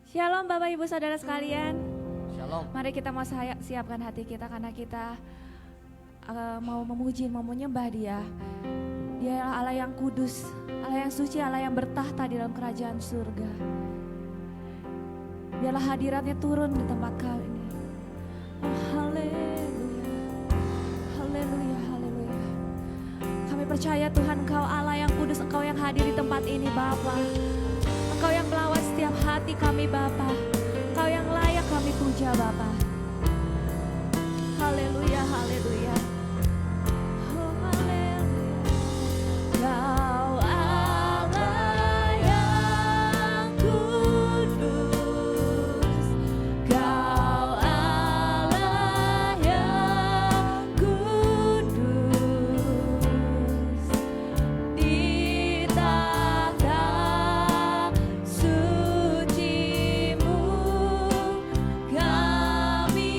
Shalom Bapak Ibu Saudara sekalian. Shalom. Mari kita mau siapkan hati kita karena kita mau memuji, mau menyembah Dia. Dia adalah Allah yang kudus, Allah yang suci, Allah yang bertahta di dalam kerajaan surga. Biarlah hadiratnya turun di tempat kami ini. Oh, haleluya, haleluya, haleluya. Kami percaya Tuhan Engkau Allah yang kudus, Engkau yang hadir di tempat ini Bapa. Engkau yang melawat setiap hati kami Bapa. Engkau yang layak kami puja Bapa. Haleluya, haleluya. Oh, haleluya. Kau Allah yang kudus. Kau Allah yang kudus. Di takhta suci-Mu kami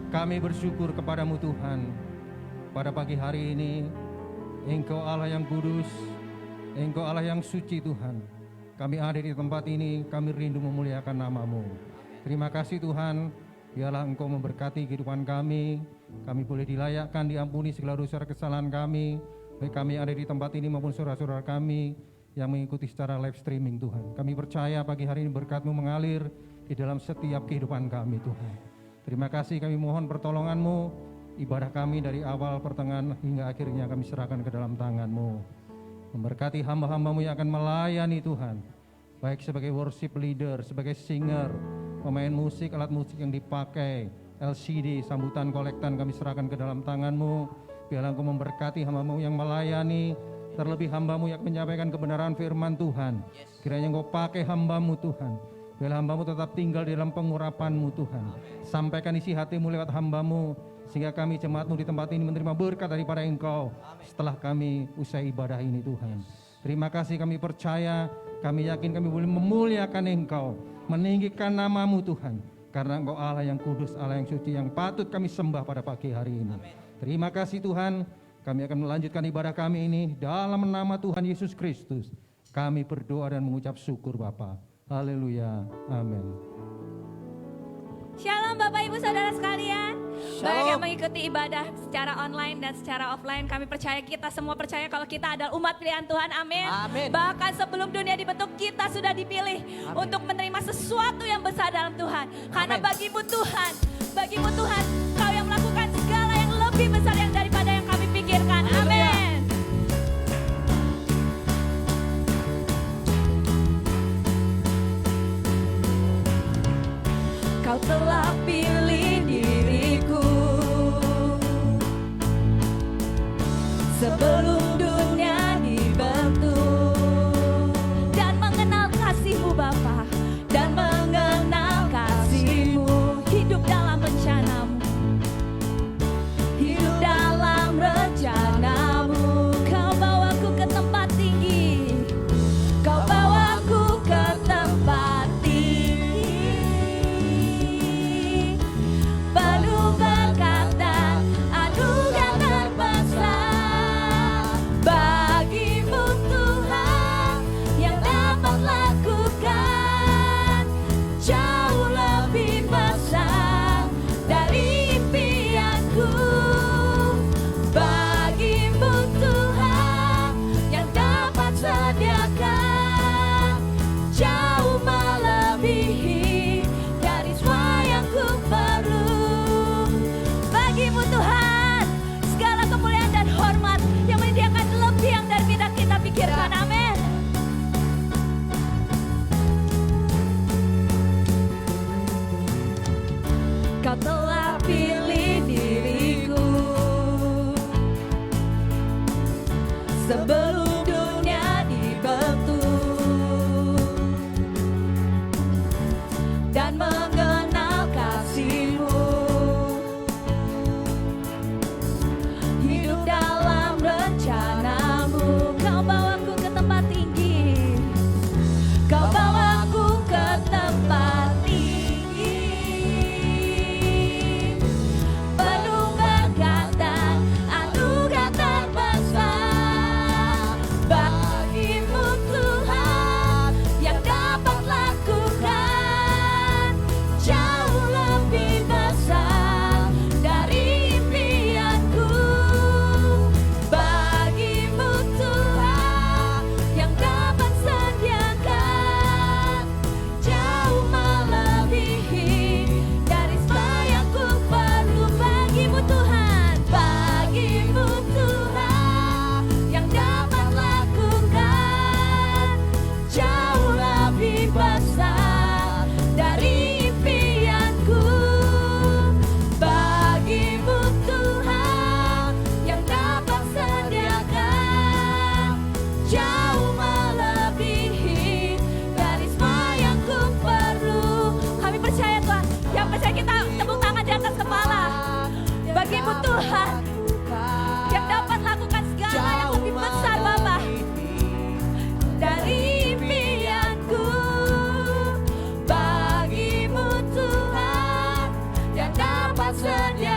Kami bersyukur kepadamu Tuhan. Pada pagi hari ini, Engkau Allah yang kudus, Engkau Allah yang suci Tuhan. Kami ada di tempat ini, kami rindu memuliakan nama-Mu. Terima kasih Tuhan, biarlah Engkau memberkati kehidupan kami. Kami boleh dilayakkan, diampuni segala dosa kesalahan kami, baik kami yang ada di tempat ini maupun saudara-saudara kami yang mengikuti secara live streaming Tuhan. Kami percaya pagi hari ini berkat-Mu mengalir di dalam setiap kehidupan kami Tuhan. Terima kasih, kami mohon pertolongan-Mu. Ibadah kami dari awal, pertengahan, hingga akhirnya kami serahkan ke dalam tangan-Mu. Memberkati hamba-hamba-Mu yang akan melayani Tuhan, baik sebagai worship leader, sebagai singer, pemain musik, alat musik yang dipakai, LCD, sambutan kolektan kami serahkan ke dalam tangan-Mu. Biarlah Engkau memberkati hamba-Mu yang melayani, terlebih hamba-Mu yang menyampaikan kebenaran firman Tuhan. Kiranya Engkau pakai hamba-Mu Tuhan. Biarlah hamba-Mu tetap tinggal di dalam pengurapan-Mu Tuhan. Sampaikan isi hati-Mu lewat hamba-Mu, sehingga kami jemaat-Mu di tempat ini menerima berkat daripada Engkau setelah kami usai ibadah ini Tuhan. Terima kasih, kami percaya, kami yakin kami boleh memuliakan Engkau, meninggikan nama-Mu Tuhan. Karena Engkau Allah yang kudus, Allah yang suci, yang patut kami sembah pada pagi hari ini. Terima kasih Tuhan, kami akan melanjutkan ibadah kami ini dalam nama Tuhan Yesus Kristus. Kami berdoa dan mengucap syukur Bapa. Haleluya, amin. Shalom Bapak Ibu Saudara sekalian. Baik yang mengikuti ibadah secara online dan secara offline, kami percaya, kita semua percaya kalau kita adalah umat pilihan Tuhan, amin. Amin. Bahkan sebelum dunia dibentuk, kita sudah dipilih untuk menerima sesuatu yang besar dalam Tuhan. Karena bagimu Tuhan, Kau yang melakukan segala yang lebih besar yang daripada yang kami pikirkan, amin. Kau telah pilih diriku sebelum dunia dibentuk, dan mengenal kasih-Mu Bapa, dan mengenal kasih-Mu, hidup dalam rencana-Mu, hidup dalam rencana-Mu. Kau bawaku ke tempat tinggi, Kau bawaku ke tempat penuh berkat dan anugerah terbesar. Bagimu Tuhan yang dapat lakukan jauh lebih besar dari impianku. Bagimu Tuhan yang dapat sediakan jauh melebihi dari semua yang ku perlu. Bagimu Tuhan segala kemuliaan dan hormat yang menyediakan lebih yang dari kita pikirkan, amin. Kau telah pilih diriku sebelum dunia dibentuk, dan mengenal kasih-Mu, hidup dalam rencana-Mu. Kau bawaku ke tempat tinggi, Kau bawaku ke tempat tinggi, penuh berkat dan anugerah terbesar. Bagimu Tuhan yang dapat lakukan jauh lebih besar dari impianku. Bagimu Tuhan yang dapat sediakan jauh melebihi dari semua yang ku perlu. Bagimu Tuhan yang dapat lakukan jauh lebih besar dari impianku. Bagimu Tuhan yang dapat sediakan jauh melebihi dari semua yang ku perlu. Kami percaya Tuhan, yang percaya kita tepuk tangan di atas kepala. Bagimu Tuhan yang dapat lakukan segala yang lebih besar Bapa dari impianku. Bagimu Tuhan yang dapat sediakan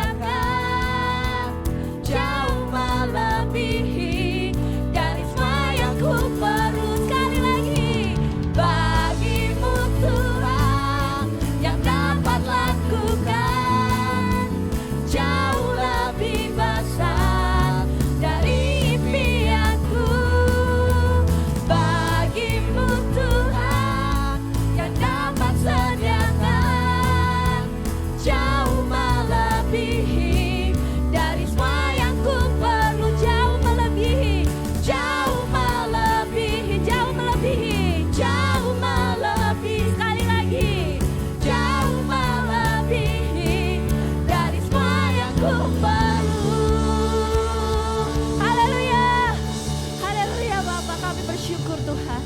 ku perlu. Haleluya, haleluya Bapa, kami bersyukur Tuhan.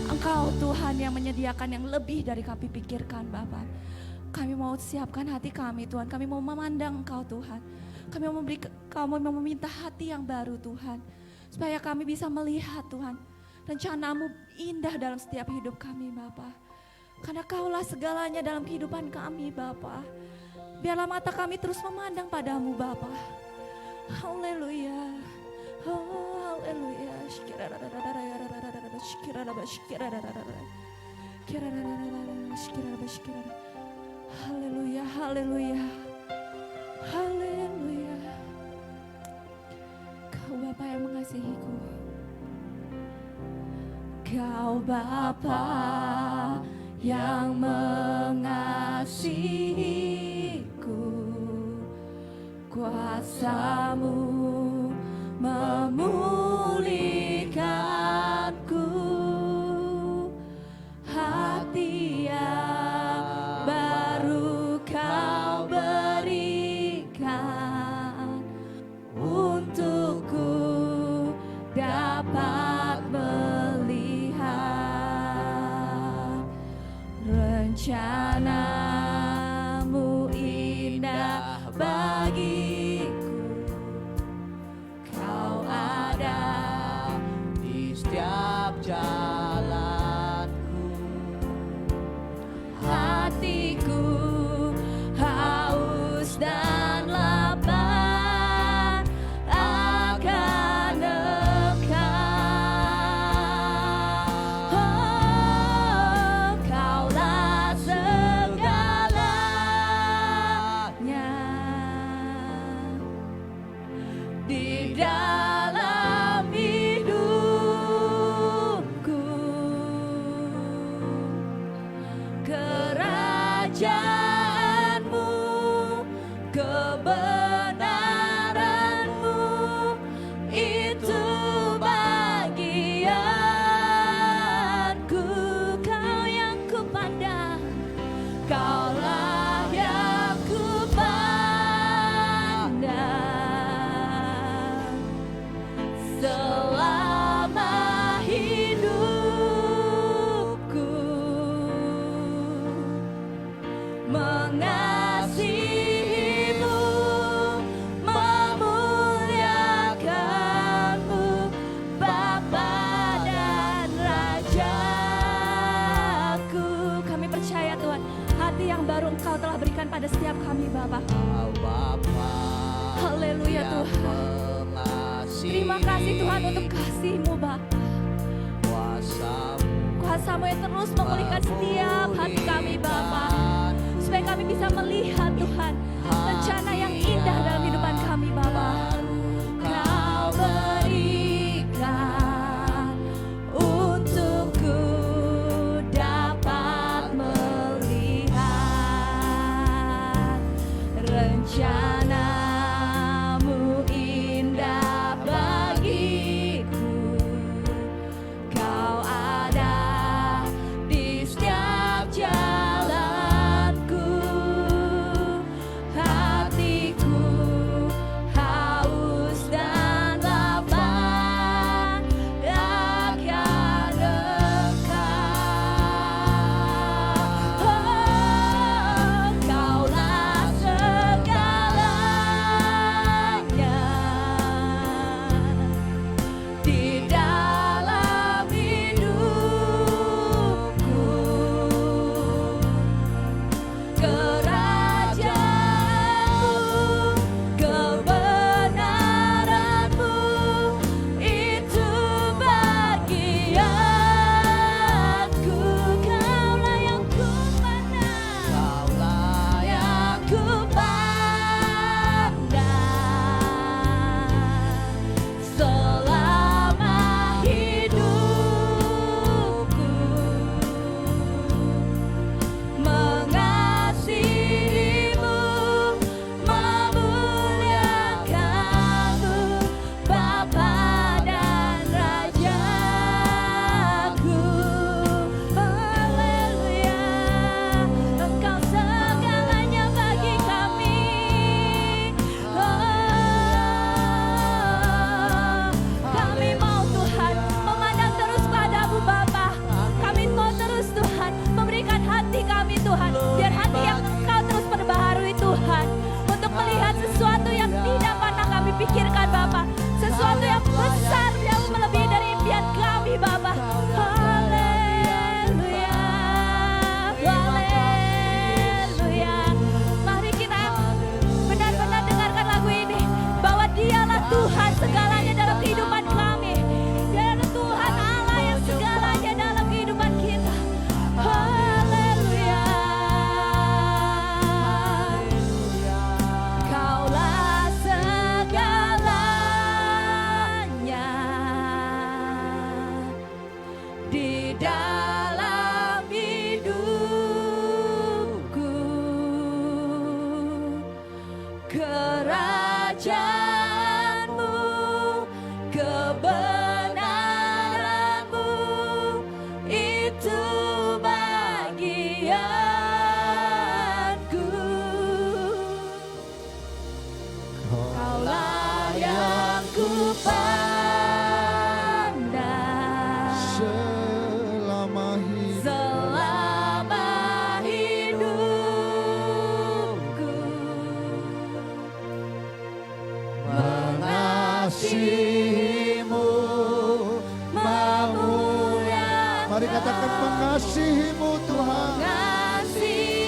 Engkau Tuhan yang menyediakan yang lebih dari kami pikirkan Bapa. Kami mau siapkan hati kami Tuhan, kami mau memandang Engkau Tuhan. Kami mau meminta hati yang baru Tuhan. Supaya kami bisa melihat Tuhan, rencana-Mu indah dalam setiap hidup kami Bapa. Karena Kaulah segalanya dalam kehidupan kami Bapa. Biarlah mata kami terus memandang padamu Bapa. Haleluya. Oh haleluya. Haleluya, haleluya. Haleluya. Kau Bapa yang mengasihiku. Kau Bapa yang mengasihiku. Kuasa-Mu memulihkanku. Hati yang baru Kau berikan untukku dapat melihat rencana-Mu indah bagiku. Kau ada di setiap jalanku. hatiku haus dan lapar akan Engkau. Oh, Kaulah segalanya di dalam hidupku. Kerajaan-Mu, kebenaran-Mu, itu bagianku. Kau yang kupandang, Kaulah yang kupandang selama hidupku. Mengasihi-Mu, memuliakan-Mu, Bapa dan Rajaku. Kami percaya Tuhan, hati yang baru Engkau telah berikan pada setiap kami Bapa. Kau Bapa Haleluya yang Tuhan. mengasihi. Terima kasih Tuhan untuk kasih-Mu Bapa. Kuasa-Mu Kuasa-Mu yang terus memulihkan setiap hati kami Bapa. Supaya kami bisa melihat Tuhan rencana yang indah dalam kehidupan kami Bapa. Kau berikan untukku dapat melihat rencana-Mu indah bagiku. Kau ada di setiap jalanku. Hati Tuhan segalanya dalam kehidupan kami. Dia adalah Tuhan Allah yang segalanya dalam kehidupan kita. Haleluya. Kaulah segalanya di dalam hidupku. Kerajaanmu, kebenaranmu, itu bagianku. Kaulah yang ku pandang selama hidup. selama hidupku. Mengasihimu, Memuliakan, mari katakan mengasihimu Tuhan. mengasihimu,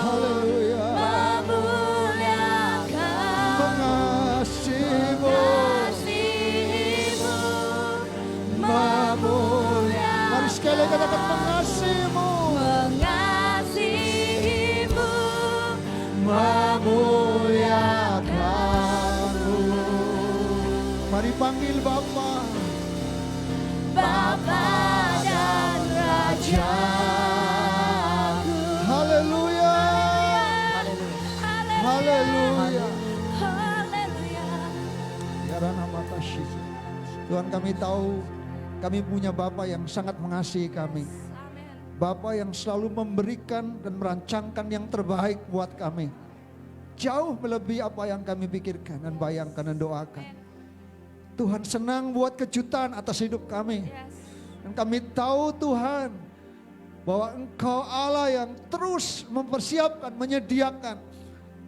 Haleluya. memuliakan, Mengasihimu, mengasihimu, memuliakan. Mari sekali lagi katakan mengasihimu, mengasihimu, memuliakanmu. Mari panggil Bapa, Bapa dan Rajaku. haleluya, haleluya. Haleluya. Karena mata Tuhan, kami tahu kami punya Bapa yang sangat mengasihi kami. Amin. Bapa yang selalu memberikan dan merancangkan yang terbaik buat kami. Jauh melebihi apa yang kami pikirkan dan bayangkan dan doakan. Tuhan senang buat kejutan atas hidup kami. Yes. Dan kami tahu Tuhan bahwa Engkau Allah yang terus mempersiapkan, menyediakan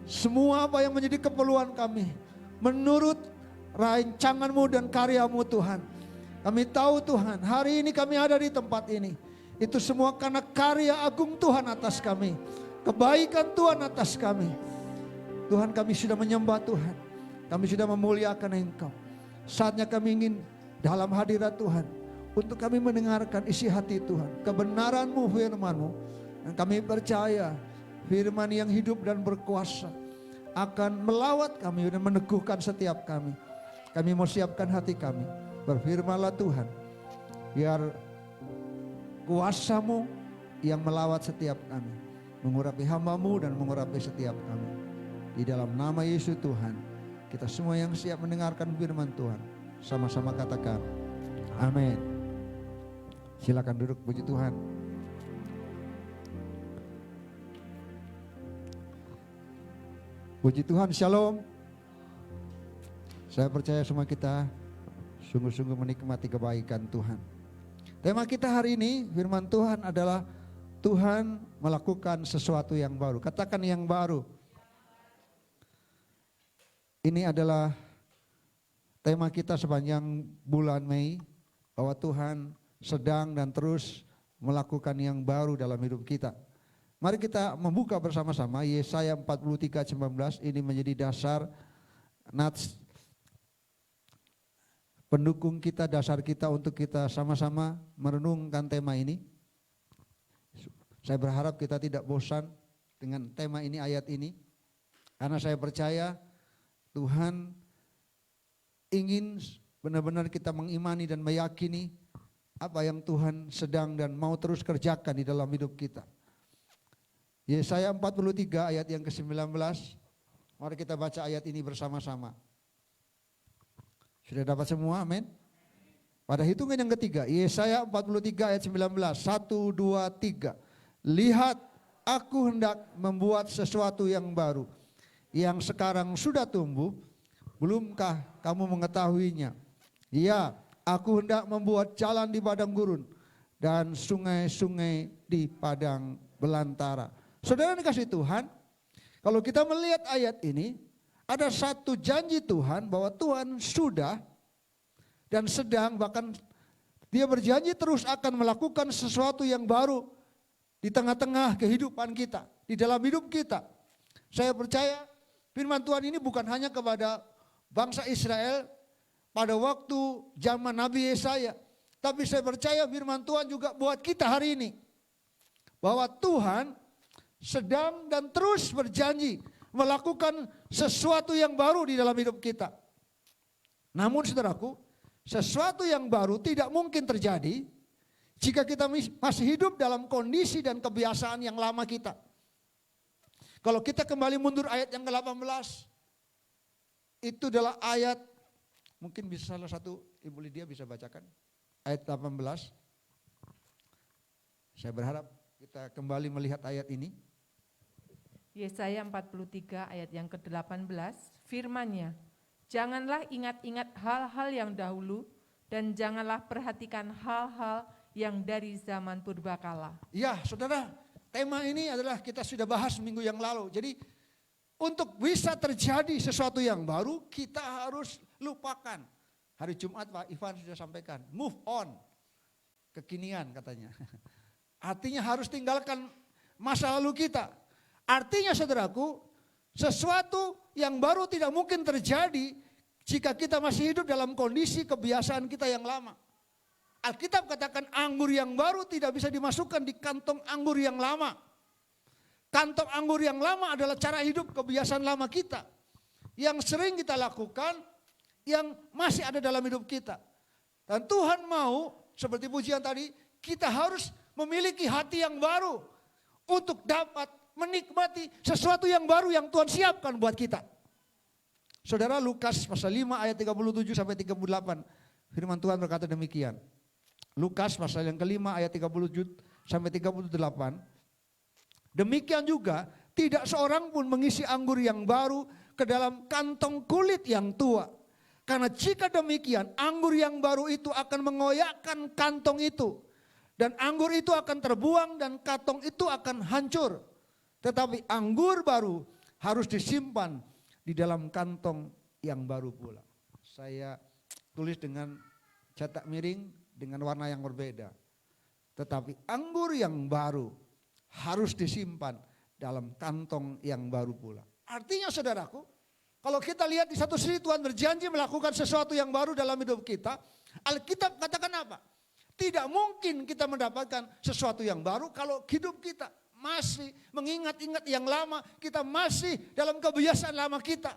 semua apa yang menjadi keperluan kami. Menurut rancangan-Mu dan karya-Mu Tuhan. Kami tahu Tuhan, hari ini kami ada di tempat ini. Itu semua karena karya agung Tuhan atas kami. Kebaikan Tuhan atas kami. Tuhan, kami sudah menyembah Tuhan. Kami sudah memuliakan Engkau. Saatnya kami ingin dalam hadirat Tuhan. Untuk kami mendengarkan isi hati Tuhan. Kebenaran-Mu, firman-Mu. Dan kami percaya firman yang hidup dan berkuasa akan melawat kami dan meneguhkan setiap kami. Kami mau siapkan hati kami. Berfirmanlah Tuhan. Biar kuasa-Mu yang melawat setiap kami. Mengurapi hamba-Mu dan mengurapi setiap kami. Di dalam nama Yesus Tuhan. Kita semua yang siap mendengarkan firman Tuhan. Sama-sama katakan. Amin. Silakan duduk, puji Tuhan. Puji Tuhan, shalom. Saya percaya semua kita sungguh-sungguh menikmati kebaikan Tuhan. Tema kita hari ini, firman Tuhan adalah Tuhan melakukan sesuatu yang baru. Katakan yang baru. Ini adalah tema kita sepanjang bulan Mei, bahwa Tuhan sedang dan terus melakukan yang baru dalam hidup kita. Mari kita membuka bersama-sama Yesaya 43:19. Ini menjadi dasar nats pendukung kita, dasar kita untuk kita sama-sama merenungkan tema ini. Saya berharap kita tidak bosan dengan tema ini, ayat ini. Karena saya percaya Tuhan ingin benar-benar kita mengimani dan meyakini apa yang Tuhan sedang dan mau terus kerjakan di dalam hidup kita. Yesaya 43 ayat yang ke-19. Mari kita baca ayat ini bersama-sama. Sudah dapat semua? Amin. Pada hitungan yang ketiga, Yesaya 43 ayat 19. 1, 2, 3. Lihat, aku hendak membuat sesuatu yang baru, yang sekarang sudah tumbuh, belumkah kamu mengetahuinya? Ya, aku hendak membuat jalan di padang gurun dan sungai-sungai di padang belantara. Saudara dikasih Tuhan, kalau kita melihat ayat ini, ada satu janji Tuhan bahwa Tuhan sudah dan sedang, bahkan Dia berjanji terus akan melakukan sesuatu yang baru di tengah-tengah kehidupan kita, di dalam hidup kita. Saya percaya firman Tuhan ini bukan hanya kepada bangsa Israel pada waktu zaman Nabi Yesaya. Tapi saya percaya firman Tuhan juga buat kita hari ini. Bahwa Tuhan sedang dan terus berjanji melakukan sesuatu yang baru di dalam hidup kita. Namun saudaraku, sesuatu yang baru tidak mungkin terjadi jika kita masih hidup dalam kondisi dan kebiasaan yang lama kita. Kalau kita kembali mundur ayat yang ke-18, itu adalah ayat, mungkin bisa salah satu Ibu Lydia bisa bacakan. Ayat 18. Saya berharap kita kembali melihat ayat ini. Yesaya 43 ayat yang ke-18, firman-Nya, janganlah ingat-ingat hal-hal yang dahulu dan janganlah perhatikan hal-hal yang dari zaman purbakala. Ya, saudara, tema ini adalah kita sudah bahas minggu yang lalu. Jadi untuk bisa terjadi sesuatu yang baru, kita harus lupakan. Hari Jumat Pak Ivan sudah sampaikan, move on. Kekinian katanya. Artinya harus tinggalkan masa lalu kita. Artinya saudaraku, sesuatu yang baru tidak mungkin terjadi jika kita masih hidup dalam kondisi kebiasaan kita yang lama. Alkitab katakan anggur yang baru tidak bisa dimasukkan di kantong anggur yang lama. Kantong anggur yang lama adalah cara hidup kebiasaan lama kita. Yang sering kita lakukan, yang masih ada dalam hidup kita. Dan Tuhan mau, seperti pujian tadi, kita harus memiliki hati yang baru untuk dapat menikmati sesuatu yang baru yang Tuhan siapkan buat kita. Saudara, Lukas pasal 5 ayat 37 sampai 38. Firman Tuhan berkata demikian. Lukas pasal yang kelima ayat 37 sampai 38. Demikian juga tidak seorang pun mengisi anggur yang baru ke dalam kantong kulit yang tua. Karena jika demikian anggur yang baru itu akan mengoyakkan kantong itu. Dan anggur itu akan terbuang dan kantong itu akan hancur. Tetapi anggur baru harus disimpan di dalam kantong yang baru pula. Saya tulis dengan cetak miring dengan warna yang berbeda. Tetapi anggur yang baru harus disimpan dalam kantong yang baru pula. Artinya saudaraku, kalau kita lihat di satu sisi Tuhan berjanji melakukan sesuatu yang baru dalam hidup kita. Alkitab katakan apa? Tidak mungkin kita mendapatkan sesuatu yang baru kalau hidup kita masih mengingat-ingat yang lama, kita masih dalam kebiasaan lama kita.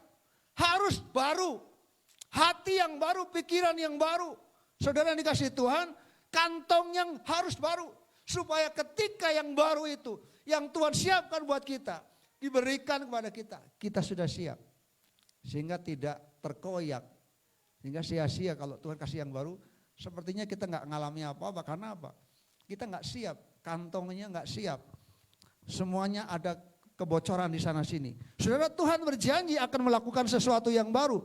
Harus baru, hati yang baru, pikiran yang baru. Saudara yang dikasihi Tuhan, kantong yang harus baru. Supaya ketika yang baru itu, yang Tuhan siapkan buat kita, diberikan kepada kita, kita sudah siap. Sehingga tidak terkoyak, sehingga sia-sia kalau Tuhan kasih yang baru, sepertinya kita nggak ngalami apa-apa, karena apa? Kita nggak siap, kantongnya nggak siap. Semuanya ada kebocoran di sana sini. Saudara, Tuhan berjanji akan melakukan sesuatu yang baru.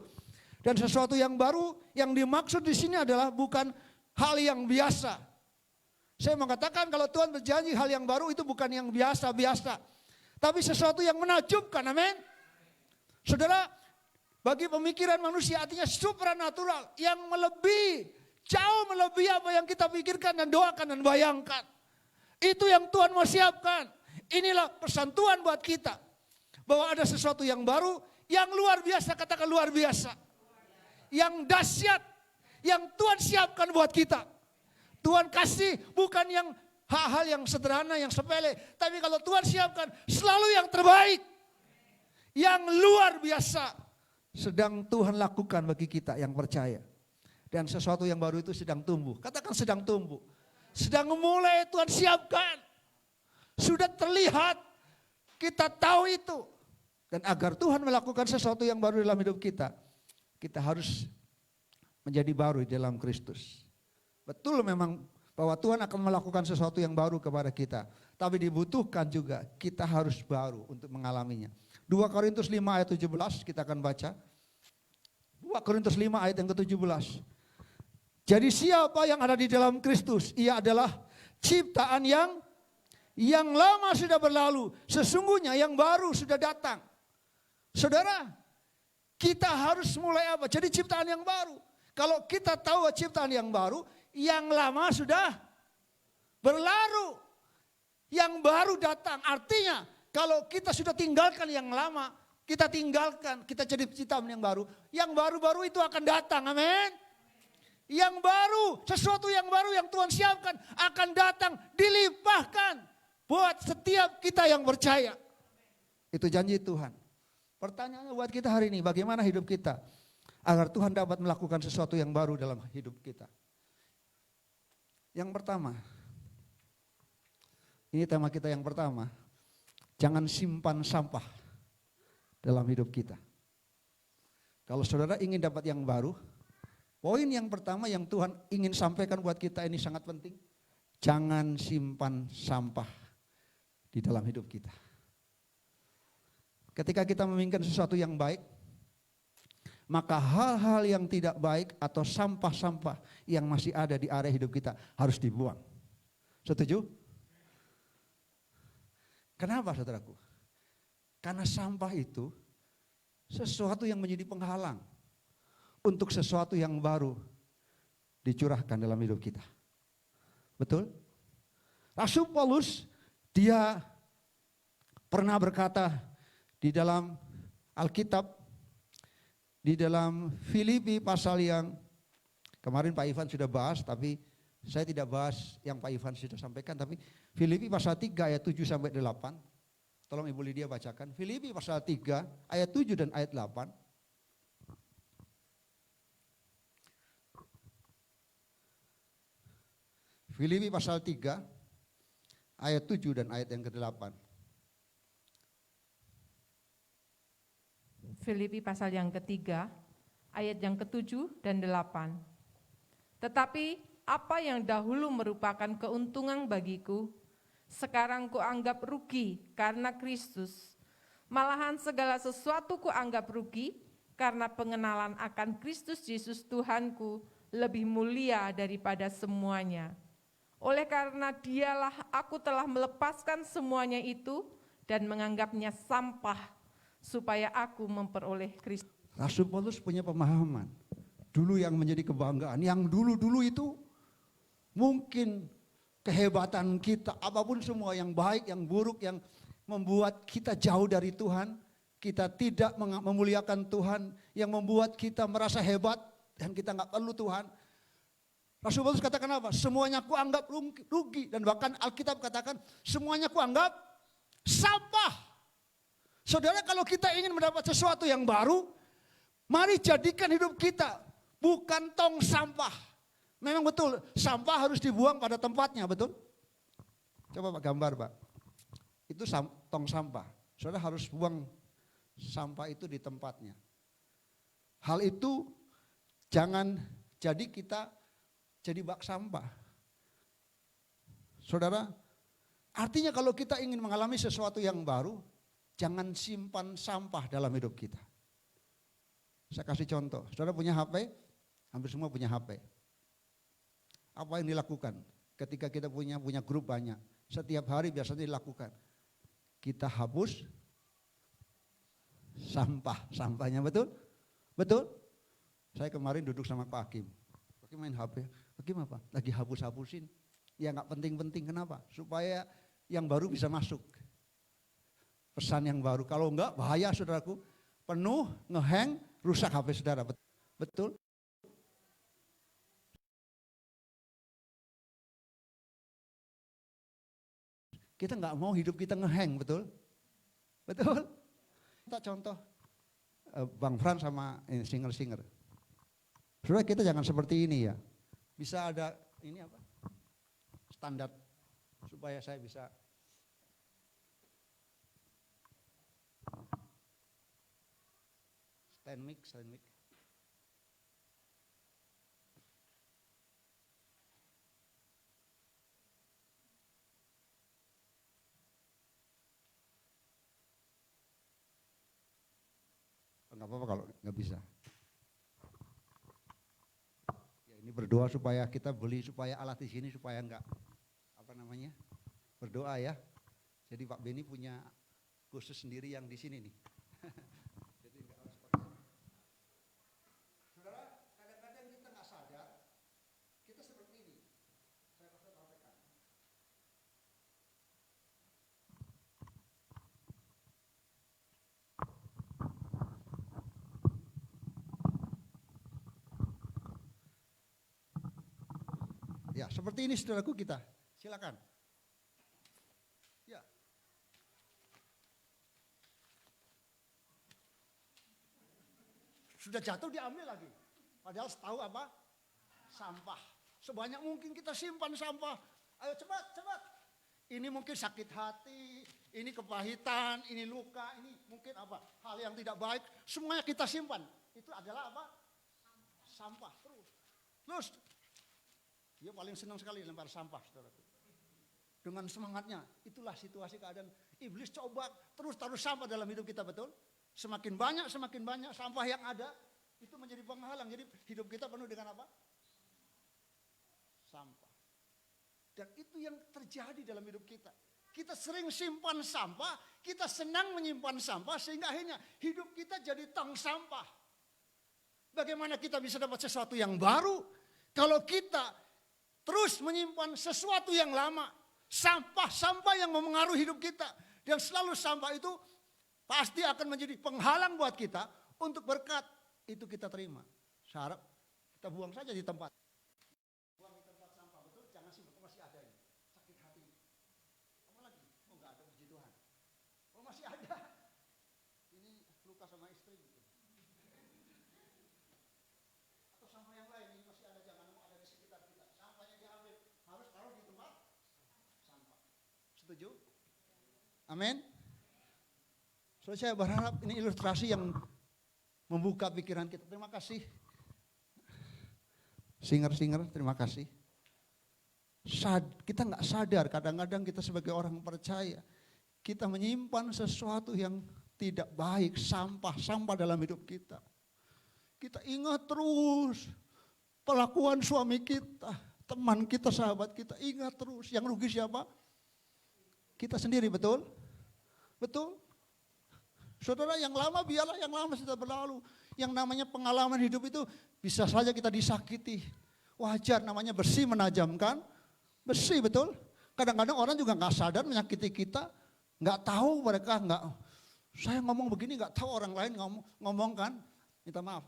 Dan sesuatu yang baru yang dimaksud di sini adalah bukan hal yang biasa. Saya mengatakan kalau Tuhan berjanji hal yang baru itu bukan yang biasa-biasa. Tapi sesuatu yang menakjubkan, amin. Saudara, bagi pemikiran manusia artinya supranatural. Yang jauh melebihi apa yang kita pikirkan dan doakan dan bayangkan. Itu yang Tuhan mau siapkan. Inilah pesan Tuhan buat kita. Bahwa ada sesuatu yang baru, yang luar biasa, katakan luar biasa. Yang dahsyat, yang Tuhan siapkan buat kita. Tuhan kasih bukan yang hal-hal yang sederhana, yang sepele. Tapi kalau Tuhan siapkan selalu yang terbaik. Yang luar biasa. Sedang Tuhan lakukan bagi kita yang percaya. Dan sesuatu yang baru itu sedang tumbuh. Katakan sedang tumbuh. Sedang mulai Tuhan siapkan. Sudah terlihat, kita tahu itu. Dan agar Tuhan melakukan sesuatu yang baru dalam hidup kita, kita harus menjadi baru di dalam Kristus. Betul memang bahwa Tuhan akan melakukan sesuatu yang baru kepada kita. Tapi dibutuhkan juga kita harus baru untuk mengalaminya. 2 Korintus 5 ayat 17 kita akan baca. 2 Korintus 5 ayat yang ke-17. Jadi siapa yang ada di dalam Kristus, ia adalah ciptaan yang lama sudah berlalu, sesungguhnya yang baru sudah datang. Saudara, kita harus mulai apa? Jadi ciptaan yang baru. Kalau kita tahu ciptaan yang baru, yang lama sudah berlalu. Yang baru datang, artinya kalau kita sudah tinggalkan yang lama, kita tinggalkan, kita jadi penciptaan yang baru. Yang baru-baru itu akan datang, amin. Yang baru, sesuatu yang baru yang Tuhan siapkan akan datang, dilimpahkan buat setiap kita yang percaya. Itu janji Tuhan. Pertanyaannya buat kita hari ini, bagaimana hidup kita agar Tuhan dapat melakukan sesuatu yang baru dalam hidup kita. Yang pertama, ini tema kita yang pertama, jangan simpan sampah dalam hidup kita. Kalau saudara ingin dapat yang baru, poin yang pertama yang Tuhan ingin sampaikan buat kita ini sangat penting. Jangan simpan sampah di dalam hidup kita. Ketika kita menginginkan sesuatu yang baik, maka hal-hal yang tidak baik atau sampah-sampah yang masih ada di area hidup kita harus dibuang. Setuju? Kenapa saudaraku? Karena sampah itu sesuatu yang menjadi penghalang untuk sesuatu yang baru dicurahkan dalam hidup kita. Betul? Rasul Paulus dia pernah berkata di dalam Alkitab, di dalam Filipi pasal yang kemarin Pak Ivan sudah bahas, tapi saya tidak bahas yang Pak Ivan sudah sampaikan, tapi Filipi pasal 3 ayat 7 sampai 8. Tolong Ibu Lydia bacakan. Filipi pasal 3 ayat 7 dan ayat 8. Filipi pasal 3 ayat 7 dan ayat yang ke-8. Filipi pasal yang ketiga, ayat yang ke-7 dan 8. Tetapi apa yang dahulu merupakan keuntungan bagiku, sekarang kuanggap rugi karena Kristus. Malahan segala sesuatu kuanggap rugi karena pengenalan akan Kristus Yesus Tuhanku lebih mulia daripada semuanya. Oleh karena dialah aku telah melepaskan semuanya itu dan menganggapnya sampah supaya aku memperoleh Kristus. Rasul Paulus punya pemahaman. Dulu yang menjadi kebanggaan, yang dulu-dulu itu mungkin kehebatan kita, apapun semua yang baik, yang buruk, yang membuat kita jauh dari Tuhan, kita tidak memuliakan Tuhan, yang membuat kita merasa hebat dan kita nggak perlu Tuhan. Rasul Paulus katakan apa? Semuanya ku anggap rugi, dan bahkan Alkitab katakan semuanya ku anggap sampah. Saudara, kalau kita ingin mendapat sesuatu yang baru, mari jadikan hidup kita bukan tong sampah. Memang betul, sampah harus dibuang pada tempatnya, betul? Coba Pak gambar Pak, itu tong sampah. Saudara harus buang sampah itu di tempatnya. Hal itu jangan jadi kita jadi bak sampah. Saudara, artinya kalau kita ingin mengalami sesuatu yang baru, jangan simpan sampah dalam hidup kita. Saya kasih contoh, saudara punya HP, hampir semua punya HP. Apa yang dilakukan ketika kita punya grup banyak? Setiap hari biasanya dilakukan. Kita hapus sampahnya, betul? Betul? Saya kemarin duduk sama Pak Hakim. Pak Hakim main HP, Pak Hakim apa? Lagi hapus-hapusin. Ya nggak penting-penting, kenapa? Supaya yang baru bisa masuk. Pesan yang baru, kalau enggak bahaya saudaraku, penuh, ngehang, rusak HP saudara, betul? Kita nggak mau hidup kita ngehang, betul? Betul? Kita contoh Bang Fran sama singer-singer. Saudara, kita jangan seperti ini ya. Bisa ada ini apa? Standar supaya saya bisa stand mic. Enggak apa-apa kalau nggak bisa. Ya ini berdoa supaya kita beli supaya alat di sini supaya enggak berdoa ya. Jadi Pak Beni punya khusus sendiri yang di sini nih. Jadi enggak harus pakai. Saudara, kadang-kadang kita nggak sadar kita seperti ini. Saya sampaikan. Ya, seperti ini saudaraku kita. Silakan. Ya. Sudah jatuh diambil lagi. Padahal tahu apa? Sampah. Sebanyak mungkin kita simpan sampah. Ayo cepat, cepat. Ini mungkin sakit hati, ini kepahitan, ini luka, ini mungkin apa? Hal yang tidak baik. Semuanya kita simpan. Itu adalah apa? Sampah terus. Terus. Dia paling senang sekali lempar sampah, saudaraku. Dengan semangatnya, itulah situasi keadaan. Iblis coba terus taruh sampah dalam hidup kita, betul? Semakin banyak sampah yang ada, itu menjadi penghalang. Jadi hidup kita penuh dengan apa? Sampah. Dan itu yang terjadi dalam hidup kita. Kita sering simpan sampah, kita senang menyimpan sampah, sehingga akhirnya hidup kita jadi tong sampah. Bagaimana kita bisa dapat sesuatu yang baru, kalau kita terus menyimpan sesuatu yang lama. Sampah-sampah yang memengaruhi hidup kita. Dan selalu sampah itu pasti akan menjadi penghalang buat kita untuk berkat. Itu kita terima. Syarat kita buang saja di tempat. Buang di tempat sampah, betul? Jangan simpan, masih ada ini. Sakit hati. Apa lagi? Oh enggak ada, puji Tuhan. Oh masih ada. Ini luka sama istri. Gitu. Atau sampah yang lain, ini masih ada, jangan ada di sekitar kita. Sampahnya diambil, harus taruh di tempat sampah. Setuju? Amin. So, saya berharap ini ilustrasi yang membuka pikiran kita. Terima kasih. Singer-singer, terima kasih. Kita nggak sadar, kadang-kadang kita sebagai orang percaya, kita menyimpan sesuatu yang tidak baik, sampah dalam hidup kita. Kita ingat terus perlakuan suami kita, teman kita, sahabat kita, ingat terus. Yang rugi siapa? Kita sendiri, betul? Betul? Saudara, yang lama biarlah yang lama sudah berlalu. Yang namanya pengalaman hidup itu bisa saja kita disakiti. Wajar, namanya besi menajamkan besi, betul? Kadang-kadang orang juga nggak sadar menyakiti kita, nggak tahu mereka nggak. Saya ngomong begini nggak tahu orang lain ngomong kan? Minta maaf.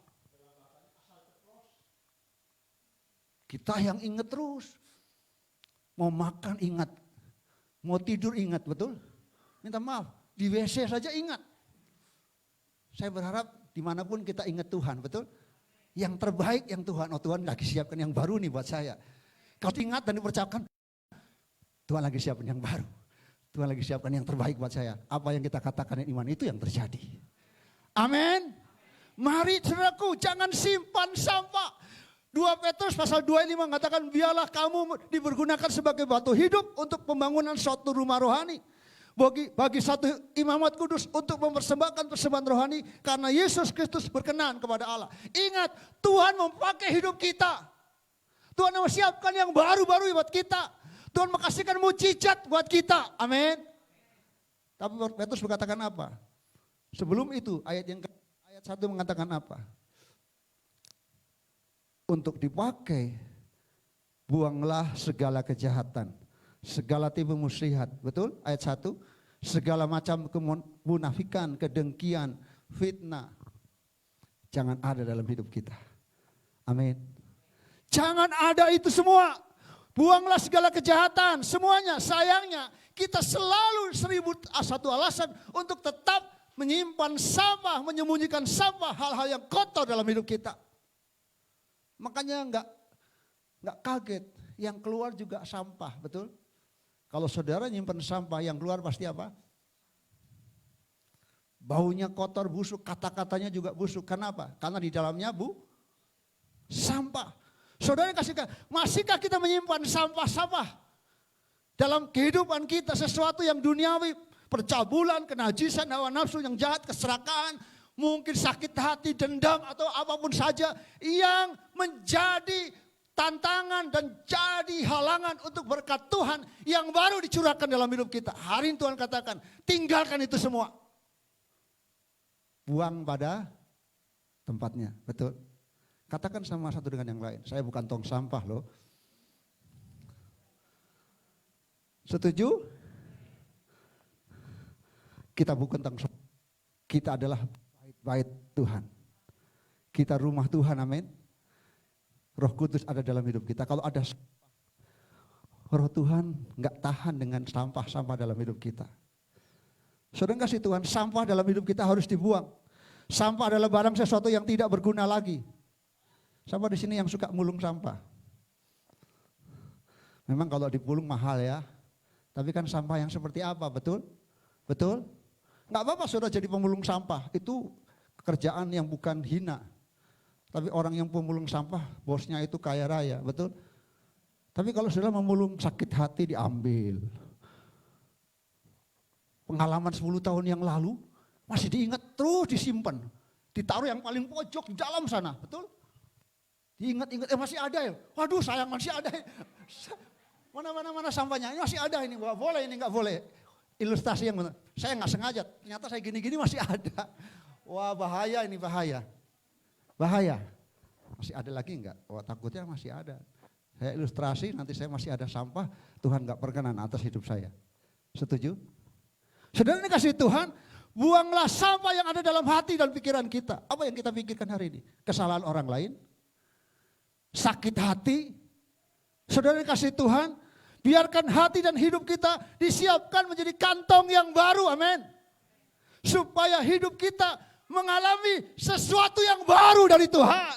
Kita yang ingat terus, mau makan ingat, mau tidur ingat, betul? Minta maaf, di WC saja ingat. Saya berharap dimanapun kita ingat Tuhan, betul? Yang terbaik yang Tuhan, oh Tuhan lagi siapkan yang baru nih buat saya. Kalau ingat dan dipercapkan, Tuhan lagi siapkan yang baru. Tuhan lagi siapkan yang terbaik buat saya. Apa yang kita katakan yang iman itu yang terjadi. Amin. Mari saudaraku, jangan simpan sampah. 2 Petrus pasal 2:5 mengatakan, biarlah kamu dipergunakan sebagai batu hidup untuk pembangunan suatu rumah rohani. Bagi satu imamat kudus untuk mempersembahkan persembahan rohani karena Yesus Kristus berkenan kepada Allah. Ingat, Tuhan memakai hidup kita. Tuhan mempersiapkan yang baru-baru buat kita. Tuhan mengkasihkan mujizat buat kita. Amin. Tapi Petrus berkatakan apa? Sebelum itu ayat 1 mengatakan apa? Untuk dipakai, buanglah segala kejahatan. Segala tipu muslihat, betul? Ayat 1, segala macam kemunafikan, kedengkian, fitnah. Jangan ada dalam hidup kita. Amin. Jangan ada itu semua. Buanglah segala kejahatan, semuanya. Sayangnya kita selalu 1001 alasan untuk tetap menyimpan sampah, menyembunyikan sampah, hal-hal yang kotor dalam hidup kita. Makanya enggak kaget, yang keluar juga sampah, betul? Kalau saudara nyimpan sampah, yang keluar pasti apa? Baunya kotor, busuk, kata-katanya juga busuk. Kenapa? Karena di dalamnya sampah. Saudara kasihkan, masihkah kita menyimpan sampah-sampah dalam kehidupan kita, sesuatu yang duniawi, percabulan, kenajisan, hawa nafsu yang jahat, keserakahan, mungkin sakit hati, dendam atau apapun saja yang menjadi tantangan dan jadi halangan untuk berkat Tuhan yang baru dicurahkan dalam hidup kita. Hari ini Tuhan katakan, tinggalkan itu semua. Buang pada tempatnya, betul? Katakan sama satu dengan yang lain, saya bukan tong sampah loh. Setuju? Kita bukan tong sampah, kita adalah bait Tuhan. Kita rumah Tuhan, amin. Roh Kudus ada dalam hidup kita. Kalau ada Roh Tuhan nggak tahan dengan sampah-sampah dalam hidup kita. Saudara kasih Tuhan, sampah dalam hidup kita harus dibuang. Sampah adalah barang sesuatu yang tidak berguna lagi. Siapa di sini yang suka mulung sampah? Memang kalau dipulung mahal ya. Tapi kan sampah yang seperti apa, betul? Betul? Nggak apa-apa saudara jadi pemulung sampah. Itu kerjaan yang bukan hina. Tapi orang yang pemulung sampah, bosnya itu kaya raya, betul? Tapi kalau saudara memulung sakit hati diambil. Pengalaman 10 tahun yang lalu masih diingat terus disimpan. Ditaruh yang paling pojok di dalam sana, betul? Diingat-ingat, masih ada ya? Waduh sayang masih ada. Mana sampahnya, ini masih ada ini, nggak boleh ini nggak boleh. Ilustrasi yang benar, saya nggak sengaja, ternyata saya gini-gini masih ada. Wah bahaya ini bahaya. Bahaya. Masih ada lagi enggak? Wah takutnya masih ada. Saya ilustrasi nanti saya masih ada sampah, Tuhan enggak perkenan atas hidup saya. Setuju? Saudara ini kasih Tuhan, buanglah sampah yang ada dalam hati dan pikiran kita. Apa yang kita pikirkan hari ini? Kesalahan orang lain? Sakit hati? Saudara ini kasih Tuhan, biarkan hati dan hidup kita disiapkan menjadi kantong yang baru, amin. Supaya hidup kita mengalami sesuatu yang baru dari Tuhan.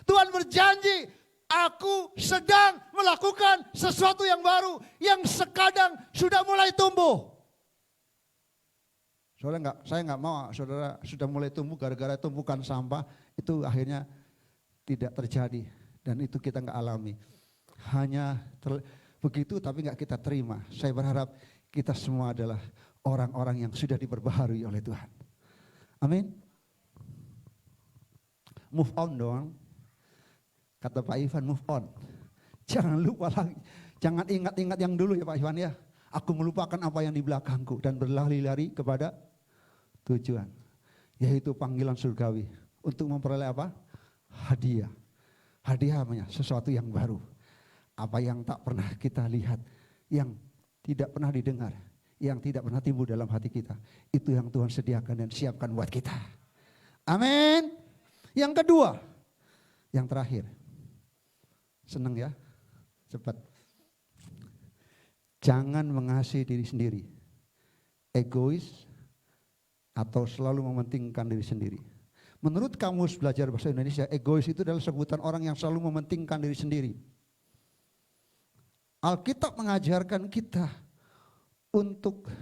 Tuhan berjanji, aku sedang melakukan sesuatu yang baru yang sekadang sudah mulai tumbuh. Saya nggak mau saudara sudah mulai tumbuh gara-gara tumpukan sampah itu akhirnya tidak terjadi dan itu kita nggak alami. Hanya begitu tapi nggak kita terima. Saya berharap kita semua adalah orang-orang yang sudah diperbaharui oleh Tuhan. Amin. Move on dong. Kata Pak Ivan, move on. Jangan lupa lagi. Jangan ingat-ingat yang dulu ya Pak Ivan ya. Aku melupakan apa yang di belakangku dan berlari-lari kepada tujuan. Yaitu panggilan surgawi. Untuk memperoleh apa? Hadiah. Hadiah namanya sesuatu yang baru. Apa yang tak pernah kita lihat. Yang tidak pernah didengar. Yang tidak pernah timbul dalam hati kita. Itu yang Tuhan sediakan dan siapkan buat kita. Amin. Yang kedua. Yang terakhir. Senang ya, cepat. Jangan mengasihi diri sendiri, egois atau selalu mementingkan diri sendiri. Menurut Kamus Belajar Bahasa Indonesia, egois itu adalah sebutan orang yang selalu mementingkan diri sendiri. Alkitab mengajarkan kita untuk,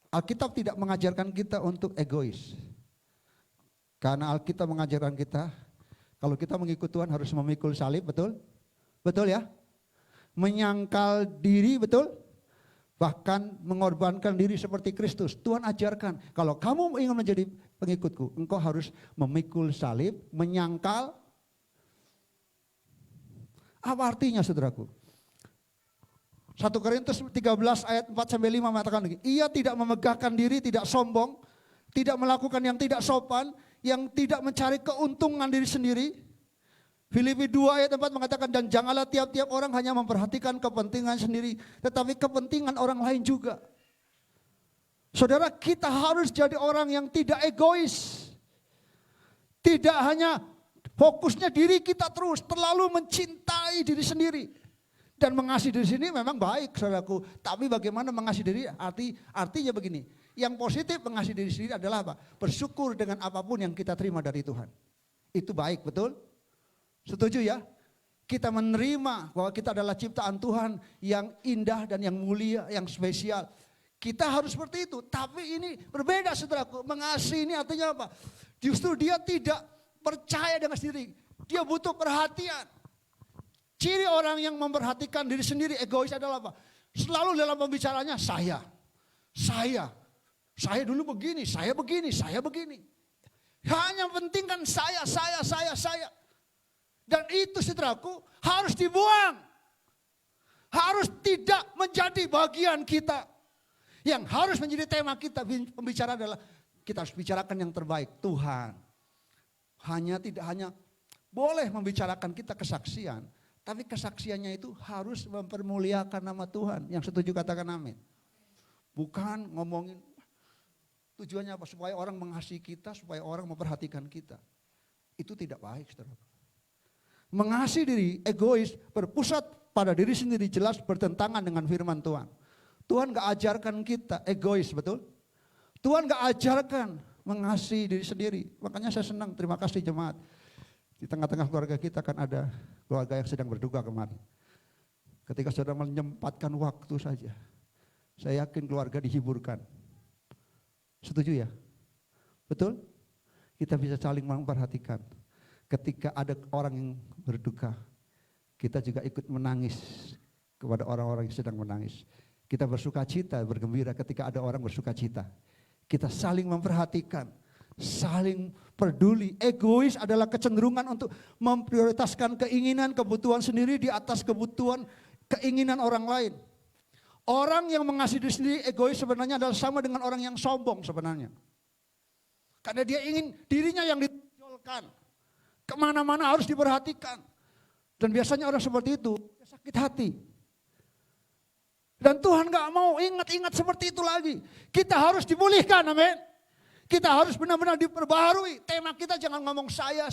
Alkitab tidak mengajarkan kita untuk egois. Karena Alkitab mengajarkan kita, kalau kita mengikut Tuhan harus memikul salib, betul? Betul ya? Menyangkal diri, betul? Bahkan mengorbankan diri seperti Kristus. Tuhan ajarkan, kalau kamu ingin menjadi pengikutku, engkau harus memikul salib, menyangkal. Apa artinya saudaraku? 1 Korintus 13 ayat 4-5 mengatakan begini, ia tidak memegahkan diri, tidak sombong, tidak melakukan yang tidak sopan, yang tidak mencari keuntungan diri sendiri. Filipi 2 ayat 4 mengatakan, dan janganlah tiap-tiap orang hanya memperhatikan kepentingan sendiri, tetapi kepentingan orang lain juga. Saudara, kita harus jadi orang yang tidak egois. Tidak hanya fokusnya diri kita terus, terlalu mencintai diri sendiri. Dan mengasihi diri sendiri memang baik saudaraku. Tapi bagaimana mengasihi diri, artinya begini. Yang positif mengasihi diri sendiri adalah apa? Bersyukur dengan apapun yang kita terima dari Tuhan. Itu baik, betul? Setuju ya? Kita menerima bahwa kita adalah ciptaan Tuhan yang indah dan yang mulia, yang spesial. Kita harus seperti itu. Tapi ini berbeda saudaraku. Mengasihi ini artinya apa? Justru dia tidak percaya dengan sendiri. Dia butuh perhatian. Ciri orang yang memperhatikan diri sendiri egois adalah apa? Selalu dalam pembicaranya saya dulu begini, saya begini. Hanya pentingkan saya. Dan itu saudaraku harus dibuang. Harus tidak menjadi bagian kita. Yang harus menjadi tema kita pembicaraan adalah kita harus bicarakan yang terbaik, Tuhan. Tidak hanya boleh membicarakan kita kesaksian. Tapi kesaksiannya itu harus mempermuliakan nama Tuhan. Yang setuju katakan amin. Bukan ngomongin tujuannya apa? Supaya orang mengasihi kita, supaya orang memperhatikan kita. Itu tidak baik saudara. Mengasihi diri, egois, berpusat pada diri sendiri jelas bertentangan dengan firman Tuhan. Tuhan gak ajarkan kita egois, betul? Tuhan gak ajarkan mengasihi diri sendiri. Makanya saya senang, terima kasih jemaat. Di tengah-tengah keluarga kita kan ada keluarga yang sedang berduka kemarin. Ketika saudara menyempatkan waktu saja, saya yakin keluarga dihiburkan. Setuju ya? Betul? Kita bisa saling memperhatikan. Ketika ada orang yang berduka, kita juga ikut menangis kepada orang-orang yang sedang menangis. Kita bersuka cita, bergembira ketika ada orang bersuka cita. Kita saling memperhatikan, saling peduli. Egois adalah kecenderungan untuk memprioritaskan keinginan, kebutuhan sendiri di atas kebutuhan, keinginan orang lain. Orang yang mengasihi diri sendiri egois sebenarnya adalah sama dengan orang yang sombong sebenarnya. Karena dia ingin dirinya yang ditonjolkan. Kemana-mana harus diperhatikan. Dan biasanya orang seperti itu sakit hati. Dan Tuhan gak mau ingat-ingat seperti itu lagi. Kita harus dipulihkan, amin. Kita harus benar-benar diperbaharui. Tema kita jangan ngomong saya.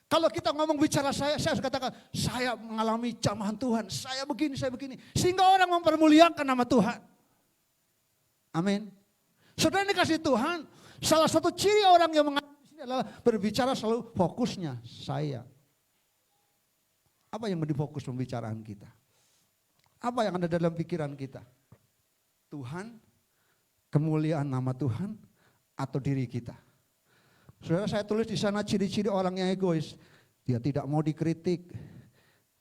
Kalau kita ngomong bicara saya harus katakan saya mengalami jamahan Tuhan. Saya begini. Sehingga orang mempermuliakan nama Tuhan. Amin. Saudara ini kasih Tuhan. Salah satu ciri orang yang mengasihi sini adalah berbicara selalu fokusnya saya. Apa yang menjadi fokus pembicaraan kita? Apa yang ada dalam pikiran kita? Tuhan, kemuliaan nama Tuhan, atau diri kita? Saudara, saya tulis di sana ciri-ciri orang yang egois. Dia tidak mau dikritik.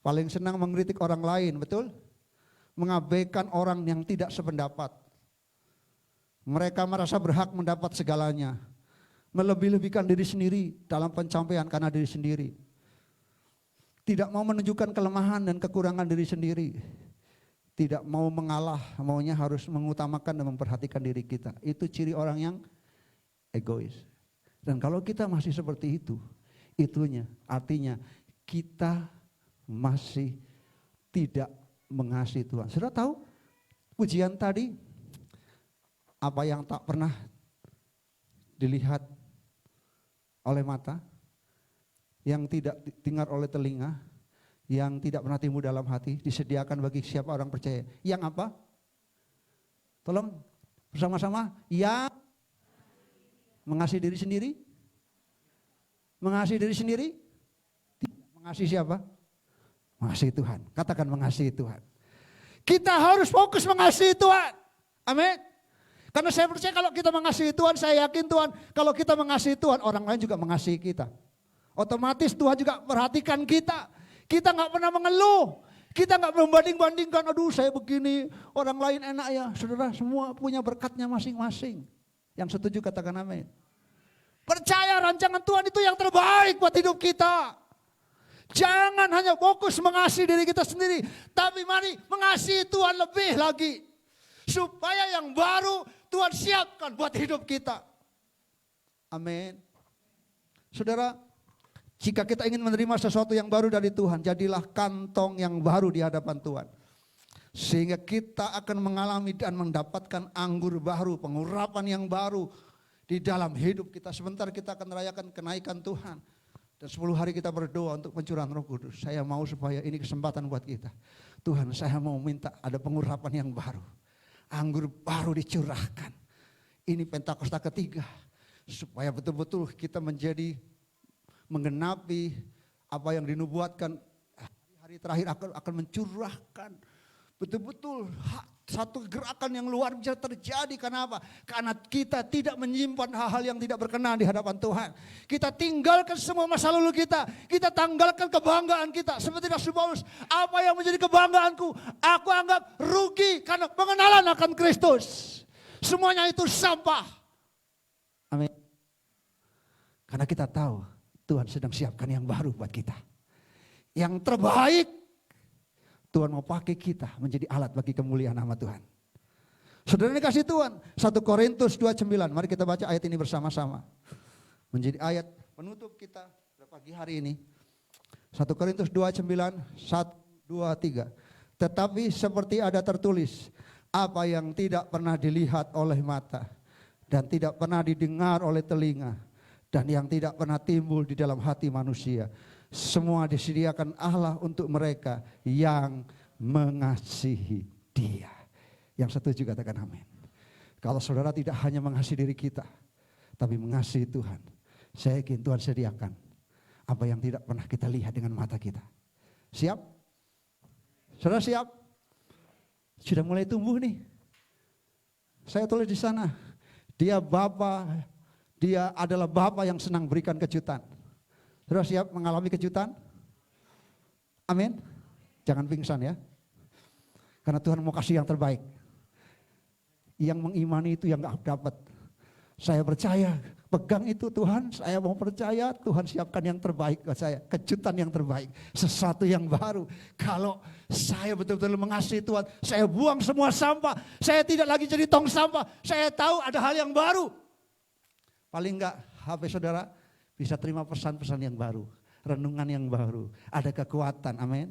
Paling senang mengkritik orang lain, betul? Mengabaikan orang yang tidak sependapat. Mereka merasa berhak mendapat segalanya. Melebih-lebihkan diri sendiri dalam pencapaian karena diri sendiri. Tidak mau menunjukkan kelemahan dan kekurangan diri sendiri. Tidak mau mengalah, maunya harus mengutamakan dan memperhatikan diri kita. Itu ciri orang yang egois. Dan kalau kita masih seperti itu, itunya artinya kita masih tidak mengasihi Tuhan. Sudah tahu pujian tadi, apa yang tak pernah dilihat oleh mata, yang tidak didengar oleh telinga, yang tidak pernah timbul dalam hati, disediakan bagi siapa orang percaya. Yang apa? Tolong bersama-sama. Yang mengasihi diri sendiri? Mengasihi diri sendiri? Tidak. Mengasihi siapa? Mengasihi Tuhan. Katakan mengasihi Tuhan. Kita harus fokus mengasihi Tuhan. Amin. Karena saya percaya kalau kita mengasihi Tuhan, saya yakin Tuhan, kalau kita mengasihi Tuhan, orang lain juga mengasihi kita. Otomatis Tuhan juga perhatikan kita. Kita gak pernah mengeluh. Kita gak membanding-bandingkan, aduh saya begini, orang lain enak ya. Saudara, semua punya berkatnya masing-masing. Yang setuju katakan amin. Percaya rancangan Tuhan itu yang terbaik buat hidup kita. Jangan hanya fokus mengasihi diri kita sendiri. Tapi mari mengasihi Tuhan lebih lagi. Supaya yang baru Tuhan siapkan buat hidup kita. Amin. Saudara, jika kita ingin menerima sesuatu yang baru dari Tuhan, jadilah kantong yang baru di hadapan Tuhan. Sehingga kita akan mengalami dan mendapatkan anggur baru, pengurapan yang baru di dalam hidup kita. Sebentar kita akan merayakan kenaikan Tuhan. Dan 10 hari kita berdoa untuk pencurahan Roh Kudus. Saya mau supaya ini kesempatan buat kita. Tuhan, saya mau minta ada pengurapan yang baru. Anggur baru dicurahkan. Ini Pentakosta ketiga. Supaya betul-betul kita menjadi menggenapi apa yang dinubuatkan. Hari terakhir akan mencurahkan. Betul-betul satu gerakan yang luar biasa terjadi. Karena apa? Karena kita tidak menyimpan hal-hal yang tidak berkenan di hadapan Tuhan. Kita tinggalkan semua masa lalu kita. Kita tanggalkan kebanggaan kita. Seperti Rasul Paulus, apa yang menjadi kebanggaanku, aku anggap rugi karena pengenalan akan Kristus. Semuanya itu sampah. Amin. Karena kita tahu Tuhan sedang siapkan yang baru buat kita. Yang terbaik. Tuhan mau pakai kita menjadi alat bagi kemuliaan nama Tuhan. Saudara dikasih Tuhan, 1 Korintus 2:9. Mari kita baca ayat ini bersama-sama. Menjadi ayat penutup kita pada pagi hari ini. 1 Korintus 2:9, 1, 2, 3. Tetapi seperti ada tertulis, apa yang tidak pernah dilihat oleh mata dan tidak pernah didengar oleh telinga dan yang tidak pernah timbul di dalam hati manusia, Semua disediakan Allah untuk mereka yang mengasihi Dia. Yang setuju katakan amin. Kalau saudara tidak hanya mengasihi diri kita, tapi mengasihi Tuhan, saya yakin Tuhan sediakan apa yang tidak pernah kita lihat dengan mata kita. Siap? Saudara siap? Sudah mulai tumbuh nih. Saya tulis di sana, dia adalah Bapa yang senang berikan kejutan. Saudara siap mengalami kejutan? Amin. Jangan pingsan ya. Karena Tuhan mau kasih yang terbaik. Yang mengimani itu yang gak dapat. Saya percaya, pegang itu Tuhan, saya mau percaya Tuhan siapkan yang terbaik buat saya. Kejutan yang terbaik, sesuatu yang baru. Kalau saya betul-betul mengasihi Tuhan, saya buang semua sampah. Saya tidak lagi jadi tong sampah, saya tahu ada hal yang baru. Paling enggak HP saudara bisa terima pesan-pesan yang baru. Renungan yang baru, ada kekuatan, amin.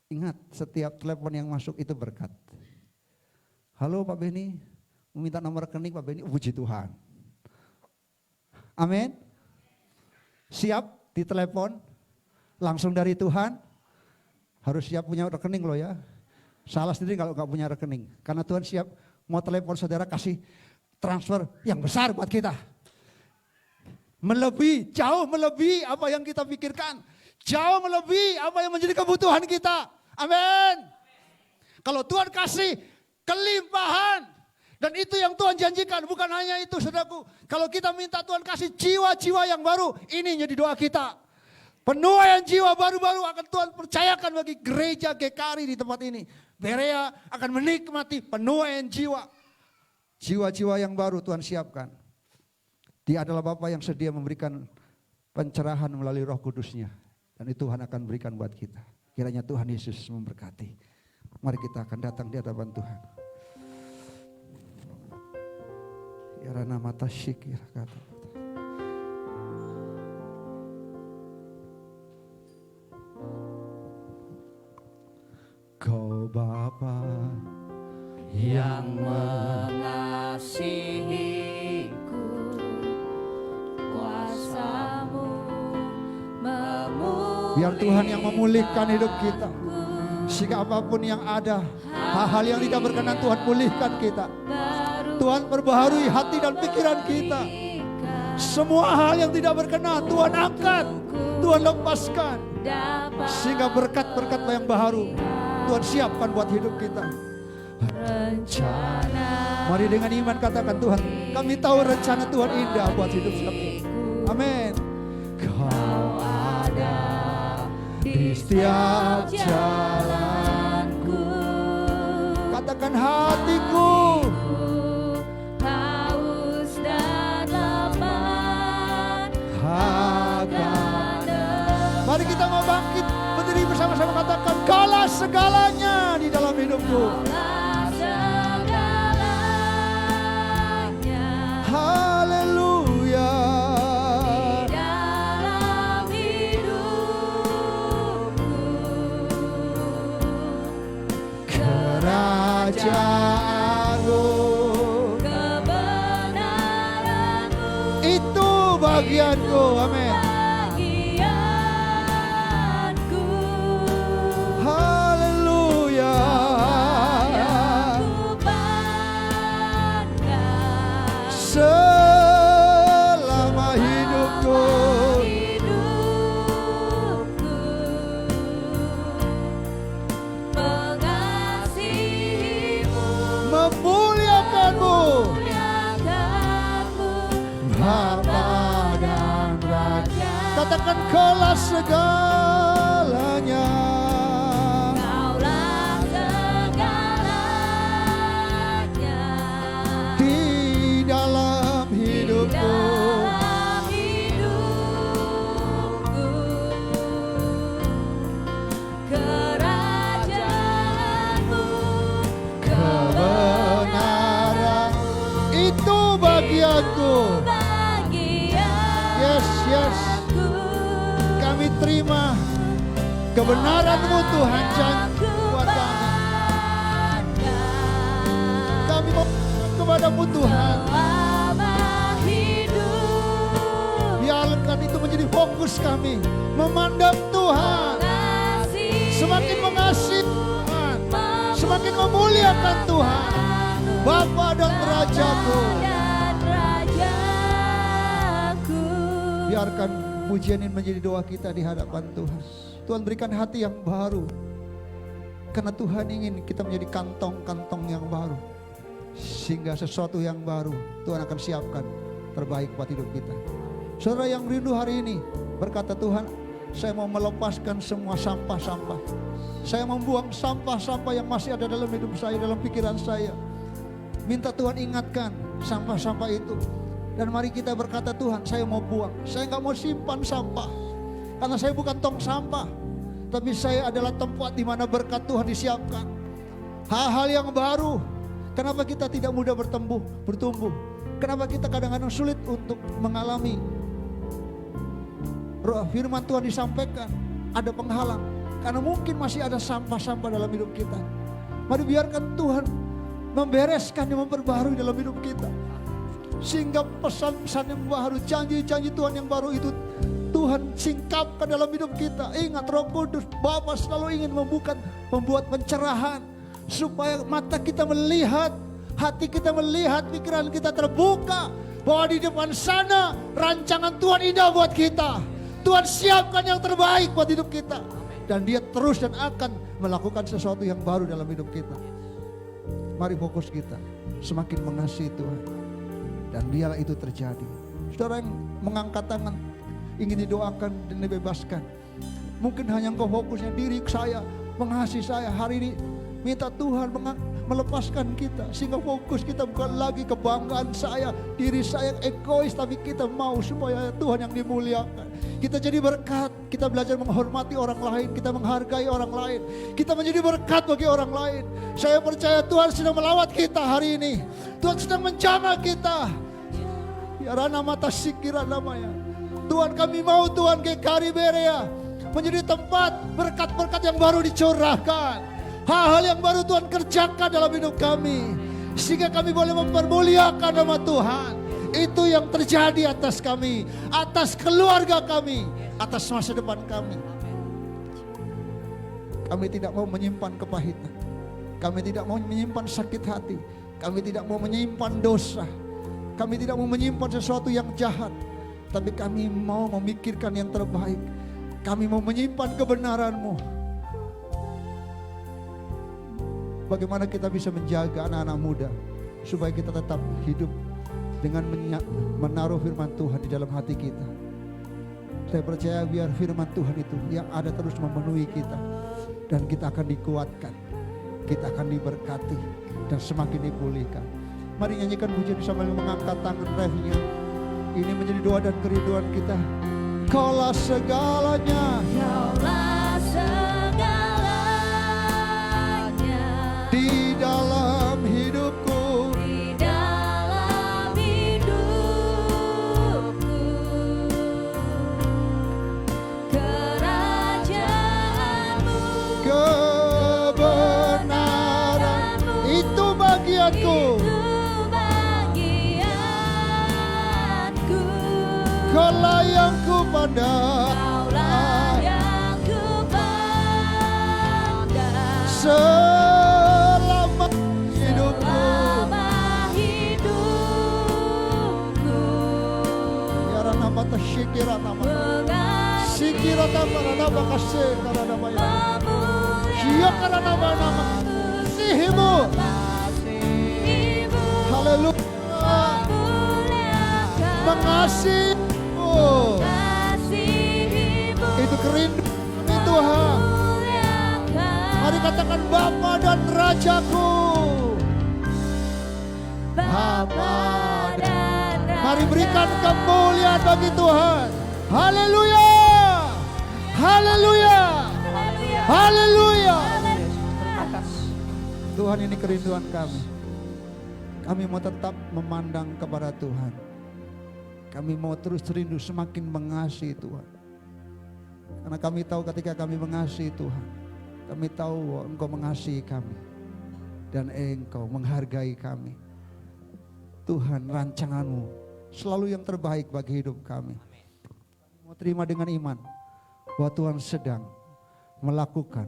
Ingat, setiap telepon yang masuk itu berkat. Halo Pak Beni, meminta nomor rekening Pak Beni, puji Tuhan. Amin. Siap ditelepon langsung dari Tuhan. Harus siap punya rekening loh ya. Salah sendiri kalau nggak punya rekening. Karena Tuhan siap mau telepon saudara kasih transfer yang besar buat kita. Jauh melebihi apa yang kita pikirkan. Jauh melebihi apa yang menjadi kebutuhan kita. Amin. Kalau Tuhan kasih kelimpahan. Dan itu yang Tuhan janjikan, bukan hanya itu saudaraku. Kalau kita minta Tuhan kasih jiwa-jiwa yang baru, ini jadi doa kita. Penuaian jiwa baru-baru akan Tuhan percayakan bagi gereja GKRI di tempat ini. Berea akan menikmati penuaian jiwa. Jiwa-jiwa yang baru Tuhan siapkan. Dia adalah Bapa yang sedia memberikan pencerahan melalui Roh Kudus-Nya. Dan itu Tuhan akan berikan buat kita. Kiranya Tuhan Yesus memberkati. Mari kita akan datang di hadapan Tuhan. Yarana mata syikir kata. Kau Bapa yang mengasihiku, kuasa-Mu memulihkan. Biar Tuhan yang memulihkan hidup kita. Sehingga apapun yang ada, hal-hal yang tidak berkenan Tuhan pulihkan kita. Tuhan perbaharui hati dan pikiran kita. Semua hal yang tidak berkenan Tuhan angkat, Tuhan lepaskan. Sehingga berkat-berkat yang baru Tuhan siapkan buat hidup kita. Rencana. Mari dengan iman katakan, Tuhan, kami tahu rencana Tuhan indah buat hidup kami. Amin. Kau ada di setiap jalanku. Katakan hatiku haus dan lapar akan. Mari kita mau bangkit berdiri bersama-sama, katakan kaulah segalanya di dalam hidupku. Haleluya. Di dalam hidupku kerajaanmu, kebenaranmu itu bagianku. Amin. Bagianku. Haleluya. Selama hidupku, mengasihimu, memuliakanmu, Bapa dan Raja. Katakan kaulah segalanya. Kaulah segalanya di dalam hidupku. Kerajaanmu, kebenaran itu bagianku. Yes, yes. Kami terima kebenaran-Mu Tuhan janji buat kami. Kami mau kepada-Mu Tuhan. Biarkan itu menjadi fokus kami memandang Tuhan, semakin mengasihi Tuhan, semakin memuliakan Tuhan, Bapa dan Rajaku. Biarkan pujian ini menjadi doa kita di hadapan Tuhan. Tuhan berikan hati yang baru, karena Tuhan ingin kita menjadi kantong-kantong yang baru, sehingga sesuatu yang baru Tuhan akan siapkan terbaik buat hidup kita. Saudara yang rindu hari ini berkata, Tuhan, saya mau melepaskan semua sampah-sampah. Saya membuang sampah-sampah yang masih ada dalam hidup saya, dalam pikiran saya. Minta Tuhan ingatkan sampah-sampah itu. Dan mari kita berkata, Tuhan, saya mau buang. Saya gak mau simpan sampah, karena saya bukan tong sampah, tapi saya adalah tempat di mana berkat Tuhan disiapkan. Hal-hal yang baru. Kenapa kita tidak mudah bertumbuh? Kenapa kita kadang-kadang sulit untuk mengalami firman Tuhan disampaikan? Ada penghalang, karena mungkin masih ada sampah-sampah dalam hidup kita. Mari biarkan Tuhan membereskan dan memperbarui dalam hidup kita, sehingga pesan-pesan yang baru, janji-janji Tuhan yang baru itu Tuhan singkapkan dalam hidup kita. Ingat, Roh Kudus, Bapa selalu ingin membuat pencerahan, supaya mata kita melihat, hati kita melihat, pikiran kita terbuka, bahwa di depan sana rancangan Tuhan indah buat kita. Tuhan siapkan yang terbaik buat hidup kita, dan Dia terus dan akan melakukan sesuatu yang baru dalam hidup kita. Mari fokus kita semakin mengasihi Tuhan, dan biarlah itu terjadi. Saudara yang mengangkat tangan ingin didoakan dan dibebaskan, mungkin hanya engkau fokusnya diri saya, mengasihi saya. Hari ini minta Tuhan melepaskan kita, sehingga fokus kita bukan lagi kebanggaan saya, diri saya yang egois, tapi kita mau supaya Tuhan yang dimuliakan. Kita jadi berkat, kita belajar menghormati orang lain, kita menghargai orang lain, kita menjadi berkat bagi orang lain. Saya percaya Tuhan sedang melawat kita hari ini. Tuhan sedang menjamah kita. Ya Rana mata sikira namanya. Tuhan, kami mau Tuhan ke Kariberea menjadi tempat berkat-berkat yang baru dicurahkan. Hal-hal yang baru Tuhan kerjakan dalam hidup kami, sehingga kami boleh mempermuliakan nama Tuhan. Itu yang terjadi atas kami, atas keluarga kami, atas masa depan kami. Kami tidak mau menyimpan kepahitan, kami tidak mau menyimpan sakit hati, kami tidak mau menyimpan dosa, kami tidak mau menyimpan sesuatu yang jahat, tapi kami mau memikirkan yang terbaik. Kami mau menyimpan kebenaran-Mu. Bagaimana kita bisa menjaga anak-anak muda supaya kita tetap hidup dengan menaruh firman Tuhan di dalam hati kita. Saya percaya biar firman Tuhan itu yang ada terus memenuhi kita, dan kita akan dikuatkan, kita akan diberkati, dan semakin dipulihkan. Mari nyanyikan pujian sambil mengangkat tangan refnya. Ini menjadi doa dan kerinduan kita. Kaulah segalanya, Kaulah segalanya di dalam hidupku, di dalam hidupku. Kerajaanmu, kebenaran itu bagianku. itu bagianku. Kaulah yang kupandang, Kaulah yang kupandang selama hidupku. selama hidupku. Ya Rana mata syikira nama, Mengasihi sikira nama nama kasih karena nama ya. Iya karena nama kasihmu. Kasih-Mu Haleluya. memuliakan. Mengasihimu. Kasih-Mu Itu kerinduan Tuhan. memuliakan. Mari katakan Bapa dan Rajaku. Bapa dan Raja. Mari berikan kemuliaan bagi Tuhan. Haleluya. Haleluya. Haleluya. Tuhan, ini kerinduan kami. Kami mau tetap memandang kepada Tuhan. Kami mau terus rindu semakin mengasihi Tuhan. Karena kami tahu ketika kami mengasihi Tuhan, kami tahu bahwa Engkau mengasihi kami, dan Engkau menghargai kami. Tuhan, rancangan-Mu selalu yang terbaik bagi hidup kami. Mau mau terima dengan iman bahwa Tuhan sedang melakukan,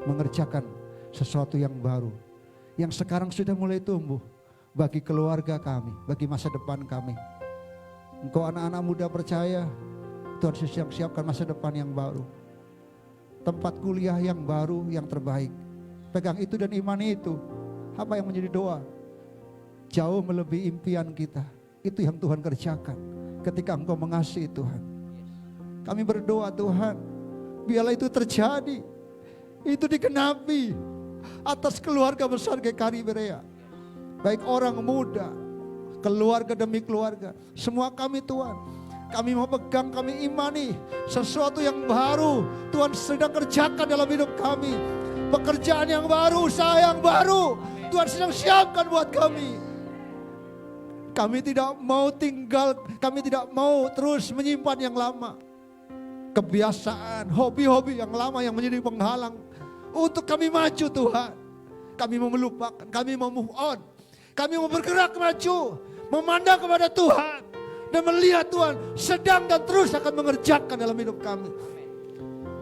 mengerjakan sesuatu yang baru, yang sekarang sudah mulai tumbuh bagi keluarga kami, bagi masa depan kami. Engkau anak-anak muda percaya Tuhan sedang siapkan masa depan yang baru, tempat kuliah yang baru, yang terbaik. Pegang itu dan iman itu. Apa yang menjadi doa? Jauh melebihi impian kita. Itu yang Tuhan kerjakan ketika engkau mengasihi Tuhan. Kami berdoa, Tuhan, biarlah itu terjadi, itu dikenapi atas keluarga besar GKRI Berea. Baik orang muda, keluarga demi keluarga, semua kami Tuhan, kami mau pegang, kami imani sesuatu yang baru Tuhan sedang kerjakan dalam hidup kami. Pekerjaan yang baru, usaha yang baru Tuhan sedang siapkan buat kami. Kami tidak mau tinggal, kami tidak mau terus menyimpan yang lama. Kebiasaan, hobi-hobi yang lama yang menjadi penghalang untuk kami maju Tuhan. Kami mau melupakan, kami mau move on. Kami mau bergerak maju, memandang kepada Tuhan dan melihat Tuhan sedang dan terus akan mengerjakan dalam hidup kami.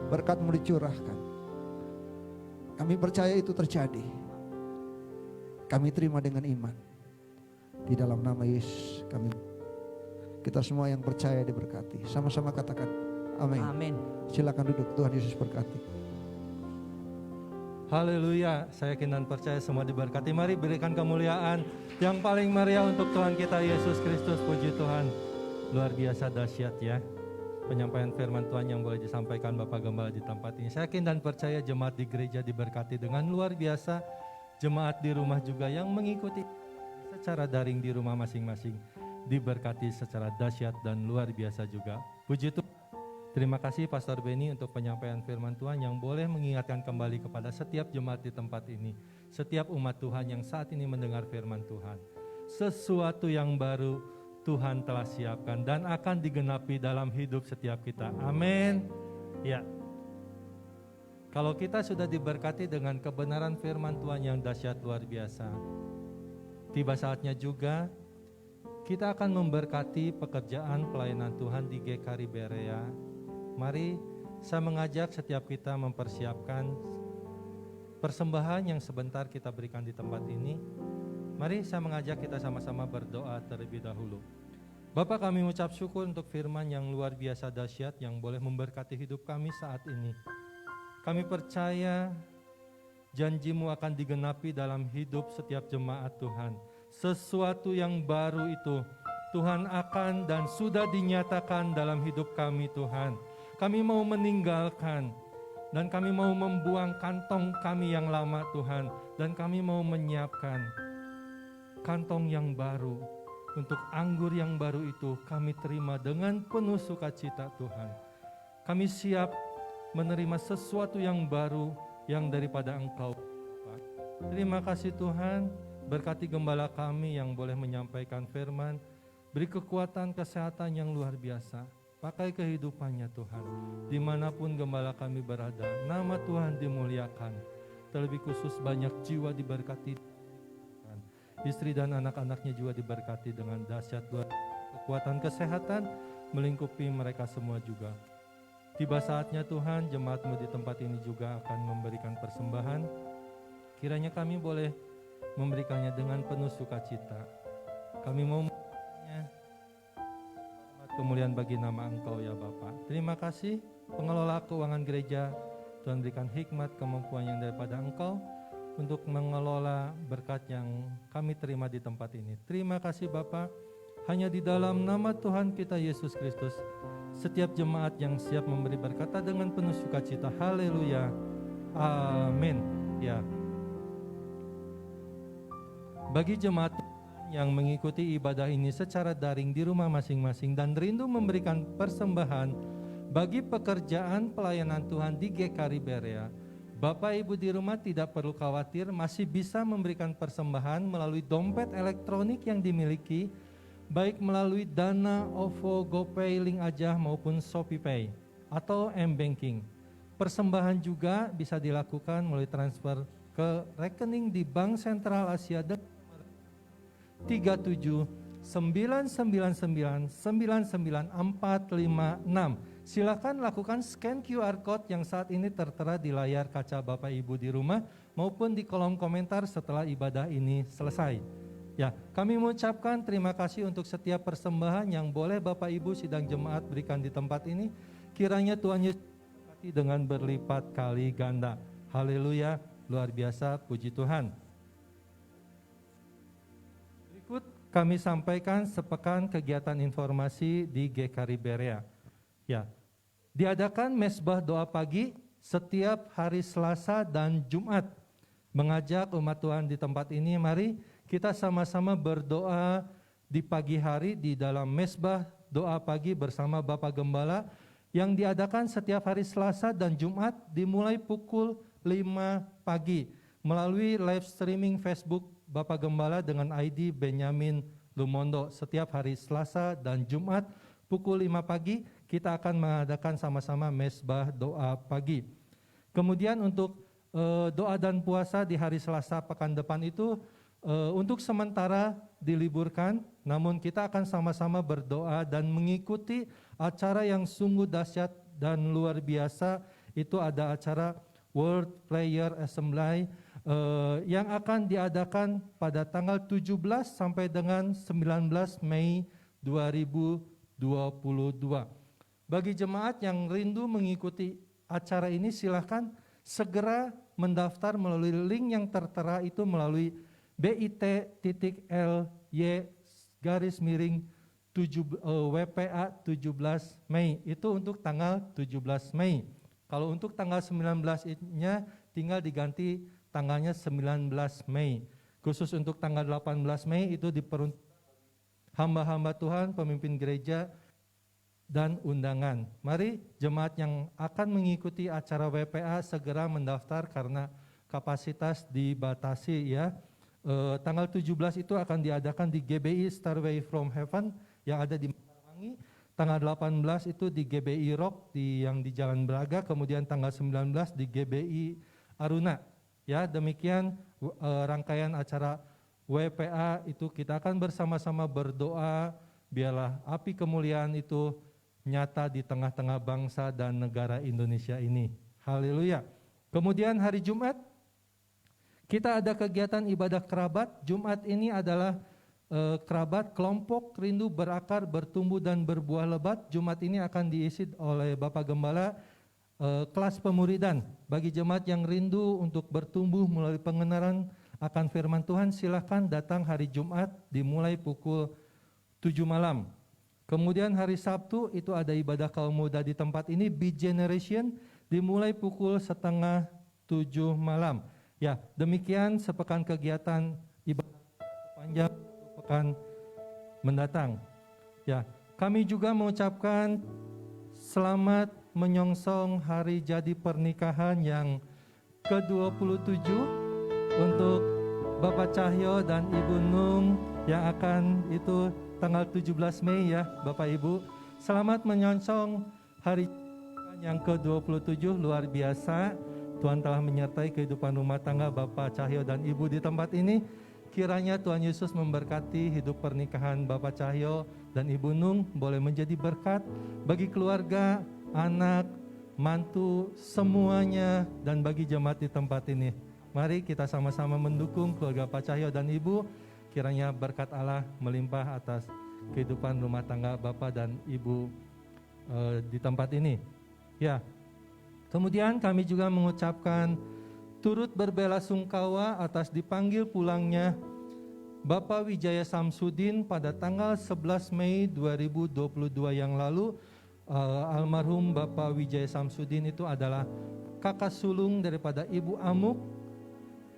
Berkat-Mu dicurahkan. Kami percaya itu terjadi. Kami terima dengan iman. Di dalam nama Yesus kami, kita semua yang percaya diberkati. Sama-sama katakan amin. Amin. Silakan duduk, Tuhan Yesus berkati. Haleluya, saya yakin dan percaya semua diberkati. Mari berikan kemuliaan yang paling meriah untuk Tuhan kita Yesus Kristus. Puji Tuhan, luar biasa dahsyat ya penyampaian firman Tuhan yang boleh disampaikan Bapak Gembala di tempat ini. Saya yakin dan percaya jemaat di gereja diberkati dengan luar biasa. Jemaat di rumah juga yang mengikuti secara daring di rumah masing-masing diberkati secara dahsyat dan luar biasa juga. Puji Tuhan. Terima kasih Pastor Benny untuk penyampaian firman Tuhan yang boleh mengingatkan kembali kepada setiap jemaat di tempat ini, setiap umat Tuhan yang saat ini mendengar firman Tuhan. Sesuatu yang baru Tuhan telah siapkan dan akan digenapi dalam hidup setiap kita. Amin. Ya. Kalau kita sudah diberkati dengan kebenaran firman Tuhan yang dahsyat luar biasa, tiba saatnya juga kita akan memberkati pekerjaan pelayanan Tuhan di GKRI Berea. Mari saya mengajak setiap kita mempersiapkan persembahan yang sebentar kita berikan di tempat ini. Mari saya mengajak kita sama-sama berdoa terlebih dahulu. Bapa, kami mengucap syukur untuk firman yang luar biasa dahsyat yang boleh memberkati hidup kami saat ini. Kami percaya janji-Mu akan digenapi dalam hidup setiap jemaat Tuhan. Sesuatu yang baru itu Tuhan akan dan sudah dinyatakan dalam hidup kami Tuhan. Kami mau meninggalkan dan kami mau membuang kantong kami yang lama Tuhan. Dan kami mau menyiapkan kantong yang baru. Untuk anggur yang baru itu kami terima dengan penuh sukacita Tuhan. Kami siap menerima sesuatu yang baru yang daripada Engkau. Terima kasih Tuhan, berkati gembala kami yang boleh menyampaikan firman. Beri kekuatan kesehatan yang luar biasa. Pakai kehidupannya Tuhan. Dimanapun gembala kami berada, nama Tuhan dimuliakan. Terlebih khusus banyak jiwa diberkati. Istri dan anak-anaknya juga diberkati dengan dahsyat luar kekuatan kesehatan melingkupi mereka semua juga. Tiba saatnya Tuhan, jemaat-Mu di tempat ini juga akan memberikan persembahan. Kiranya kami boleh memberikannya dengan penuh sukacita. Kami mau kemuliaan bagi nama Engkau ya Bapa. Terima kasih pengelola keuangan gereja. Tuhan berikan hikmat kemampuan yang daripada Engkau untuk mengelola berkat yang kami terima di tempat ini. Terima kasih Bapa. Hanya di dalam nama Tuhan kita Yesus Kristus, setiap jemaat yang siap memberi berkata dengan penuh sukacita. Haleluya. Amin. Ya. Bagi jemaat yang mengikuti ibadah ini secara daring di rumah masing-masing dan rindu memberikan persembahan bagi pekerjaan pelayanan Tuhan di GKRI Berea, Bapak Ibu di rumah tidak perlu khawatir, masih bisa memberikan persembahan melalui dompet elektronik yang dimiliki, baik melalui Dana, OVO, GoPay, Link Aja maupun ShopeePay atau M-Banking. Persembahan juga bisa dilakukan melalui transfer ke rekening di Bank Sentral Asia 37 999 99456. silakan lakukan scan QR Code yang saat ini tertera di layar kaca Bapak Ibu di rumah maupun di kolom komentar setelah ibadah ini selesai. Ya, kami mengucapkan terima kasih untuk setiap persembahan yang boleh Bapak Ibu sidang jemaat berikan di tempat ini. Kiranya Tuhan Yesus memberkati dengan berlipat kali ganda. Haleluya, luar biasa, puji Tuhan. Berikut kami sampaikan sepekan kegiatan informasi di GKRI Berea. Ya, diadakan mesbah doa pagi setiap hari Selasa dan Jumat. Mengajak umat Tuhan di tempat ini, mari kita sama-sama berdoa di pagi hari di dalam mesbah doa pagi bersama Bapak Gembala yang diadakan setiap hari Selasa dan Jumat dimulai pukul 5 pagi melalui live streaming Facebook Bapak Gembala dengan ID Benyamin Lumondo. Setiap hari Selasa dan Jumat pukul 5 pagi kita akan mengadakan sama-sama mesbah doa pagi. Kemudian untuk doa dan puasa di hari Selasa pekan depan itu untuk sementara diliburkan, namun kita akan sama-sama berdoa dan mengikuti acara yang sungguh dahsyat dan luar biasa. Itu ada acara World Prayer Assembly yang akan diadakan pada tanggal 17 sampai dengan 19 Mei 2022. Bagi jemaat yang rindu mengikuti acara ini, silahkan segera mendaftar melalui link yang tertera itu melalui bit.ly/WPA 17 Mei. Itu untuk tanggal 17 Mei. Kalau untuk tanggal 19-nya tinggal diganti tanggalnya 19 Mei. Khusus untuk tanggal 18 Mei itu diperuntukkan hamba-hamba Tuhan, pemimpin gereja, dan undangan. Mari jemaat yang akan mengikuti acara WPA segera mendaftar karena kapasitas dibatasi ya. Tanggal 17 itu akan diadakan di GBI Starway from Heaven yang ada di Matrawangi. Tanggal 18 itu di GBI Rock yang di Jalan Braga, kemudian tanggal 19 di GBI Aruna. Ya, demikian rangkaian acara WPA itu kita akan bersama-sama berdoa biarlah api kemuliaan itu nyata di tengah-tengah bangsa dan negara Indonesia ini. Haleluya. Kemudian hari Jumat kita ada kegiatan ibadah kerabat. Jumat ini adalah kerabat kelompok rindu berakar, bertumbuh dan berbuah lebat. Jumat ini akan diisi oleh Bapak Gembala kelas pemuridan. Bagi jemaat yang rindu untuk bertumbuh melalui pengenalan akan firman Tuhan, silahkan datang hari Jumat dimulai pukul 7 malam. Kemudian hari Sabtu itu ada ibadah kaum muda di tempat ini, Be Generation, dimulai pukul 6:30 malam. Ya, demikian sepekan kegiatan ibadah panjang pekan mendatang. Ya, kami juga mengucapkan selamat menyongsong hari jadi pernikahan yang ke-27 untuk Bapak Cahyo dan Ibu Nung yang akan itu tanggal 17 Mei ya Bapak Ibu. Selamat menyongsong hari yang ke-27, luar biasa. Tuhan telah menyertai kehidupan rumah tangga Bapak Cahyo dan Ibu di tempat ini. Kiranya Tuhan Yesus memberkati hidup pernikahan Bapak Cahyo dan Ibu Nung boleh menjadi berkat bagi keluarga, anak, mantu, semuanya dan bagi jemaat di tempat ini. Mari kita sama-sama mendukung keluarga Pak Cahyo dan Ibu. Kiranya berkat Allah melimpah atas kehidupan rumah tangga Bapak dan Ibu di tempat ini. Ya, kemudian kami juga mengucapkan turut berbelasungkawa atas dipanggil pulangnya Bapak Wijaya Samsudin pada tanggal 11 Mei 2022 yang lalu. Almarhum Bapak Wijaya Samsudin itu adalah kakak sulung daripada Ibu Amuk,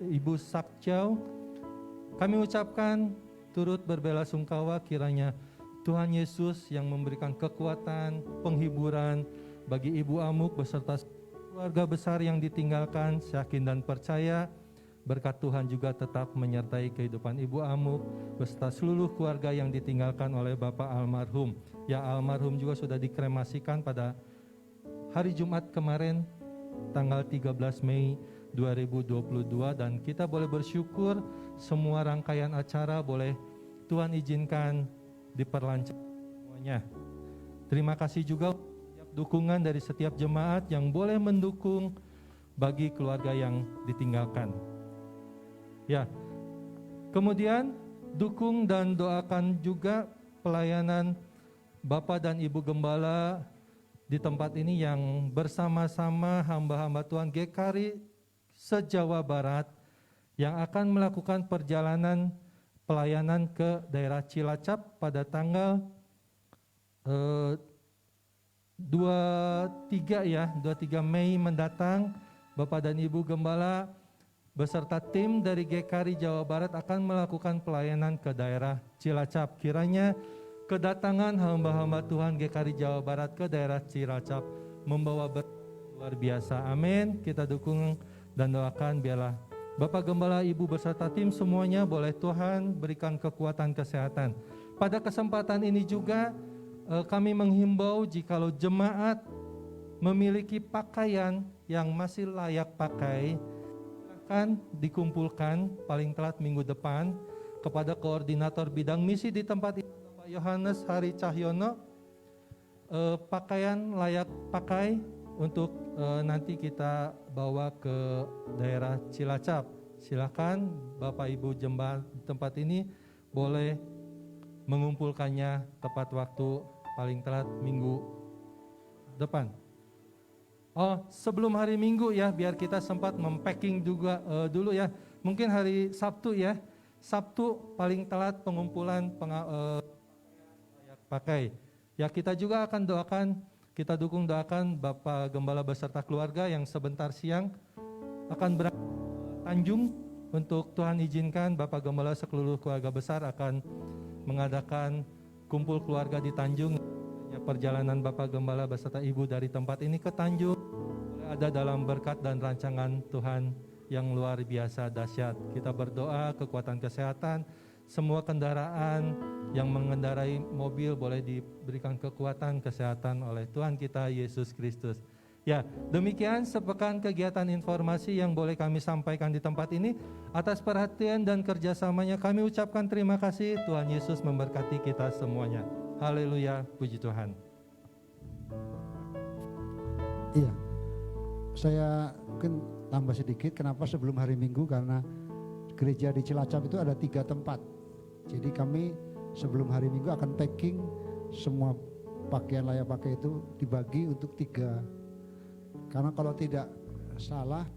Ibu Sakjau. Kami ucapkan turut berbelasungkawa, kiranya Tuhan Yesus yang memberikan kekuatan, penghiburan bagi Ibu Amuk beserta keluarga besar yang ditinggalkan, yakin dan percaya berkat Tuhan juga tetap menyertai kehidupan Ibu Amuk beserta seluruh keluarga yang ditinggalkan oleh Bapak almarhum. Ya, almarhum juga sudah dikremasikan pada hari Jumat kemarin tanggal 13 Mei 2022 dan kita boleh bersyukur semua rangkaian acara boleh Tuhan izinkan diperlancar semuanya. Terima kasih juga dukungan dari setiap jemaat yang boleh mendukung bagi keluarga yang ditinggalkan. Ya, kemudian dukung dan doakan juga pelayanan Bapak dan Ibu Gembala di tempat ini yang bersama-sama hamba-hamba Tuhan GKRI se-Jawa Barat yang akan melakukan perjalanan pelayanan ke daerah Cilacap pada tanggal 23 Mei mendatang. Bapak dan Ibu Gembala beserta tim dari GKRI Jawa Barat akan melakukan pelayanan ke daerah Cilacap. Kiranya kedatangan hamba-hamba Tuhan GKRI Jawa Barat ke daerah Cilacap membawa berkat luar biasa. Amin. Kita dukung dan doakan biarlah Bapak Gembala, Ibu beserta tim semuanya boleh Tuhan berikan kekuatan kesehatan. Pada kesempatan ini juga kami menghimbau jikalau jemaat memiliki pakaian yang masih layak pakai, akan dikumpulkan paling telat minggu depan kepada koordinator bidang misi di tempat ini, Bapak Yohanes Hari Cahyono. Pakaian layak pakai untuk nanti kita bawa ke daerah Cilacap. Silakan Bapak Ibu jemaat di tempat ini boleh mengumpulkannya tepat waktu paling telat minggu depan. Oh, sebelum hari Minggu ya, biar kita sempat mempacking juga dulu ya. Mungkin hari Sabtu ya. Sabtu paling telat pengumpulan layak pakai. Ya, kita juga akan doakan, kita doakan Bapak Gembala beserta keluarga yang sebentar siang akan berangkat ke Tanjung untuk Tuhan izinkan Bapak Gembala seluruh keluarga besar akan mengadakan kumpul keluarga di Tanjung. Perjalanan Bapak Gembala beserta Ibu dari tempat ini ke Tanjung ada dalam berkat dan rancangan Tuhan yang luar biasa dahsyat. Kita berdoa kekuatan kesehatan, semua kendaraan yang mengendarai mobil boleh diberikan kekuatan kesehatan oleh Tuhan kita Yesus Kristus. Ya, demikian sepekan kegiatan informasi yang boleh kami sampaikan di tempat ini. Atas perhatian dan kerjasamanya kami ucapkan terima kasih. Tuhan Yesus memberkati kita semuanya. Haleluya, puji Tuhan. Iya, saya mungkin tambah sedikit. Kenapa sebelum hari Minggu? Karena gereja di Cilacap itu ada 3 tempat. Jadi kami sebelum hari Minggu akan packing semua pakaian layak pakai itu dibagi untuk 3. Karena kalau tidak salah,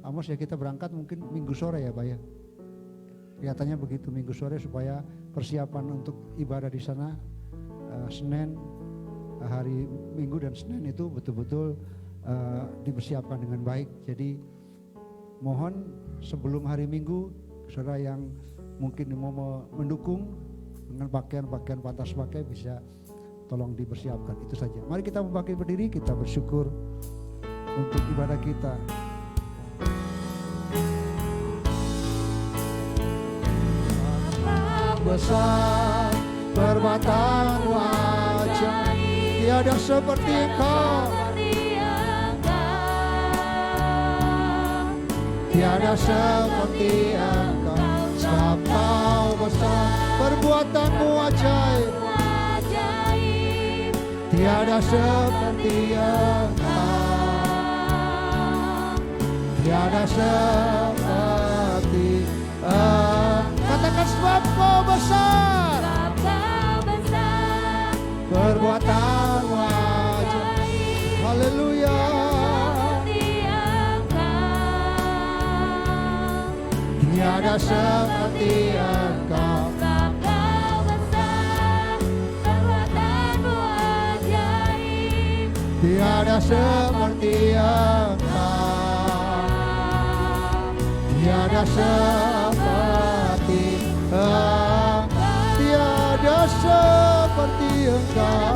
Amos ya kita berangkat mungkin Minggu sore ya Pak ya. Kelihatannya begitu Minggu sore supaya persiapan untuk ibadah di sana Senin, hari Minggu dan Senin itu betul-betul dipersiapkan dengan baik. Jadi mohon sebelum hari Minggu, saudara yang mungkin mau mendukung dengan pakaian-pakaian pantas pakai bisa tolong dipersiapkan. Itu saja. Mari kita bangkit berdiri, kita bersyukur untuk ibadah kita. Besar perbuatan wajah, tiada seperti Engkau, tiada seperti Engkau. Sebab Kau besar, perbuatanmu ajaib, tiada seperti Engkau, tiada seperti Engkau. Katakan sebab Kau besar, perbuatan wajah. Haleluya. Tiada seperti Engkau. Tiada seperti Engkau. Tiada seperti Engkau. Tiada seperti Engkau.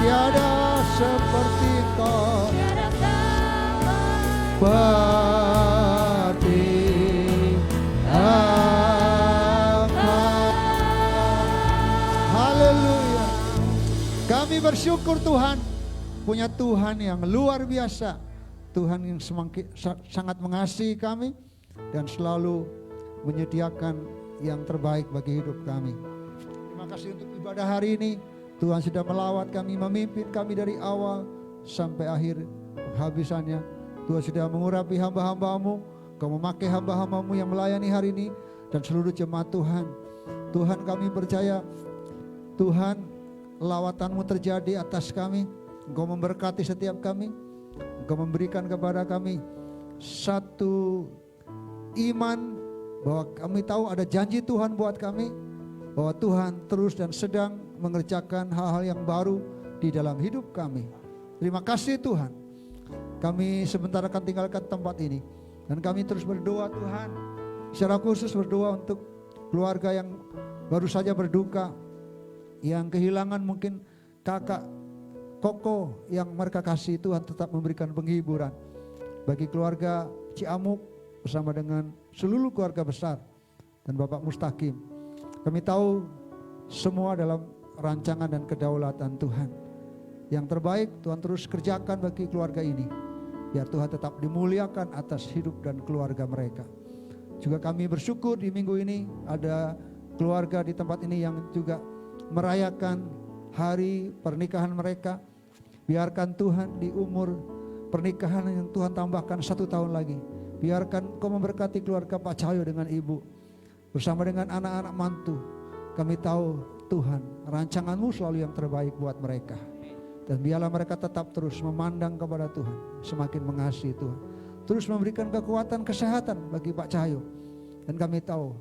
Tiada seperti Engkau. Seperti Engkau. Haleluya. Kami bersyukur Tuhan, punya Tuhan yang luar biasa. Tuhan yang sangat mengasihi kami dan selalu menyediakan yang terbaik bagi hidup kami. Terima kasih untuk ibadah hari ini. Tuhan sudah melawat kami, memimpin kami dari awal sampai akhir penghabisannya. Tuhan sudah mengurapi hamba-hambamu. Kau memakai hamba-hambamu yang melayani hari ini dan seluruh jemaat Tuhan. Tuhan, kami percaya, Tuhan, lawatanmu terjadi atas kami. Engkau memberkati setiap kami. Engkau memberikan kepada kami satu iman bahwa kami tahu ada janji Tuhan buat kami, bahwa Tuhan terus dan sedang mengerjakan hal-hal yang baru di dalam hidup kami. Terima kasih Tuhan. Kami sebentar akan tinggalkan tempat ini dan kami terus berdoa Tuhan. Secara khusus berdoa untuk keluarga yang baru saja berduka, yang kehilangan mungkin kakak Koko yang mereka kasih. Tuhan tetap memberikan penghiburan bagi keluarga Ciamuk bersama dengan seluruh keluarga besar dan Bapak Mustaqim. Kami tahu semua dalam rancangan dan kedaulatan Tuhan. Yang terbaik Tuhan terus kerjakan bagi keluarga ini, biar Tuhan tetap dimuliakan atas hidup dan keluarga mereka. Juga kami bersyukur di minggu ini ada keluarga di tempat ini yang juga merayakan hari pernikahan mereka. Biarkan Tuhan di umur pernikahan yang Tuhan tambahkan 1 tahun lagi. Biarkan Kau memberkati keluarga Pak Cahyo dengan ibu, bersama dengan anak-anak mantu. Kami tahu Tuhan, rancangan-Mu selalu yang terbaik buat mereka. Dan biarlah mereka tetap terus memandang kepada Tuhan, semakin mengasihi Tuhan. Terus memberikan kekuatan kesehatan bagi Pak Cahyo. Dan kami tahu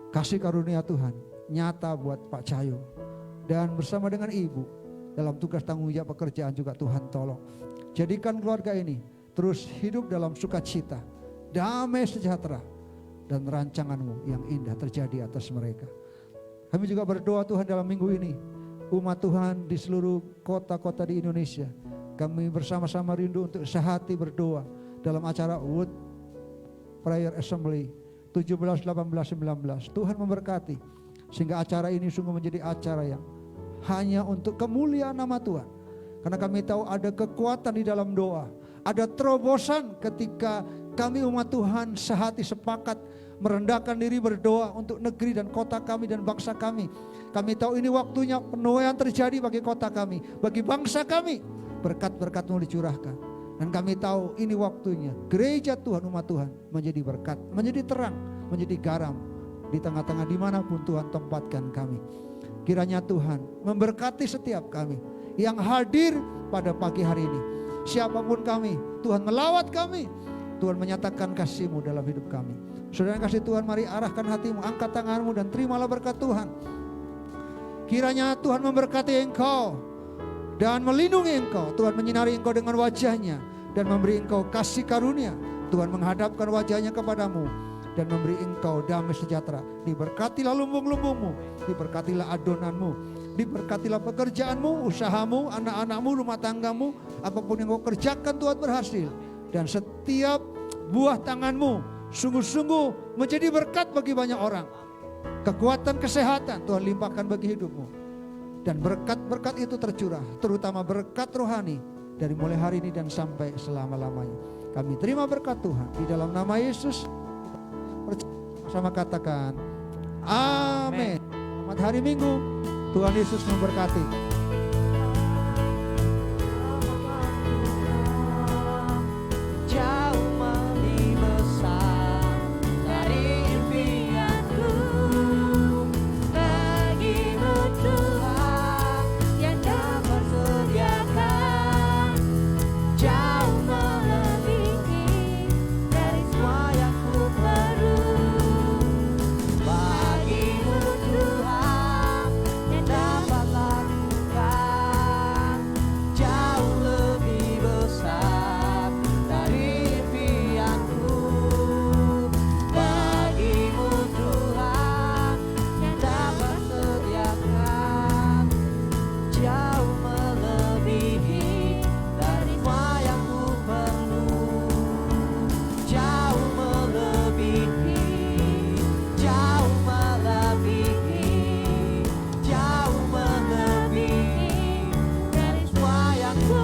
kasih karunia Tuhan nyata buat Pak Cahyo. Dan bersama dengan ibu dalam tugas tanggung jawab pekerjaan juga Tuhan tolong. Jadikan keluarga ini terus hidup dalam sukacita, damai sejahtera, dan rancangan-Mu yang indah terjadi atas mereka. Kami juga berdoa Tuhan dalam minggu ini, umat Tuhan di seluruh kota-kota di Indonesia, kami bersama-sama rindu untuk sehati berdoa dalam acara Wood Prayer Assembly 17, 18, 19. Tuhan memberkati sehingga acara ini sungguh menjadi acara yang hanya untuk kemuliaan nama Tuhan. Karena kami tahu ada kekuatan di dalam doa, ada terobosan ketika kami umat Tuhan sehati sepakat merendahkan diri berdoa untuk negeri dan kota kami dan bangsa kami. Kami tahu ini waktunya penuaian terjadi bagi kota kami, bagi bangsa kami. Berkat-berkat-Mu dicurahkan. Dan kami tahu ini waktunya gereja Tuhan, umat Tuhan menjadi berkat, menjadi terang, menjadi garam di tengah-tengah dimanapun Tuhan tempatkan kami. Kiranya Tuhan memberkati setiap kami yang hadir pada pagi hari ini. Siapapun kami, Tuhan melawat kami. Tuhan menyatakan kasih-Mu dalam hidup kami. Saudara yang kasih Tuhan, mari arahkan hatimu, angkat tanganmu dan terimalah berkat Tuhan. Kiranya Tuhan memberkati engkau dan melindungi engkau. Tuhan menyinari engkau dengan wajahnya dan memberi engkau kasih karunia. Tuhan menghadapkan wajahnya kepadamu dan memberi engkau damai sejahtera. Diberkatilah lumbung-lumbungmu, diberkatilah adonanmu, diberkatilah pekerjaanmu, usahamu, anak-anakmu, rumah tanggamu. Apapun yang kau kerjakan Tuhan berhasil. Dan setiap buah tanganmu sungguh-sungguh menjadi berkat bagi banyak orang. Kekuatan kesehatan Tuhan limpahkan bagi hidupmu. Dan berkat-berkat itu tercurah, terutama berkat rohani dari mulai hari ini dan sampai selama-lamanya. Kami terima berkat Tuhan di dalam nama Yesus. Sama katakan amin. Selamat hari Minggu. Tuhan Yesus memberkati. Dari semua yang ku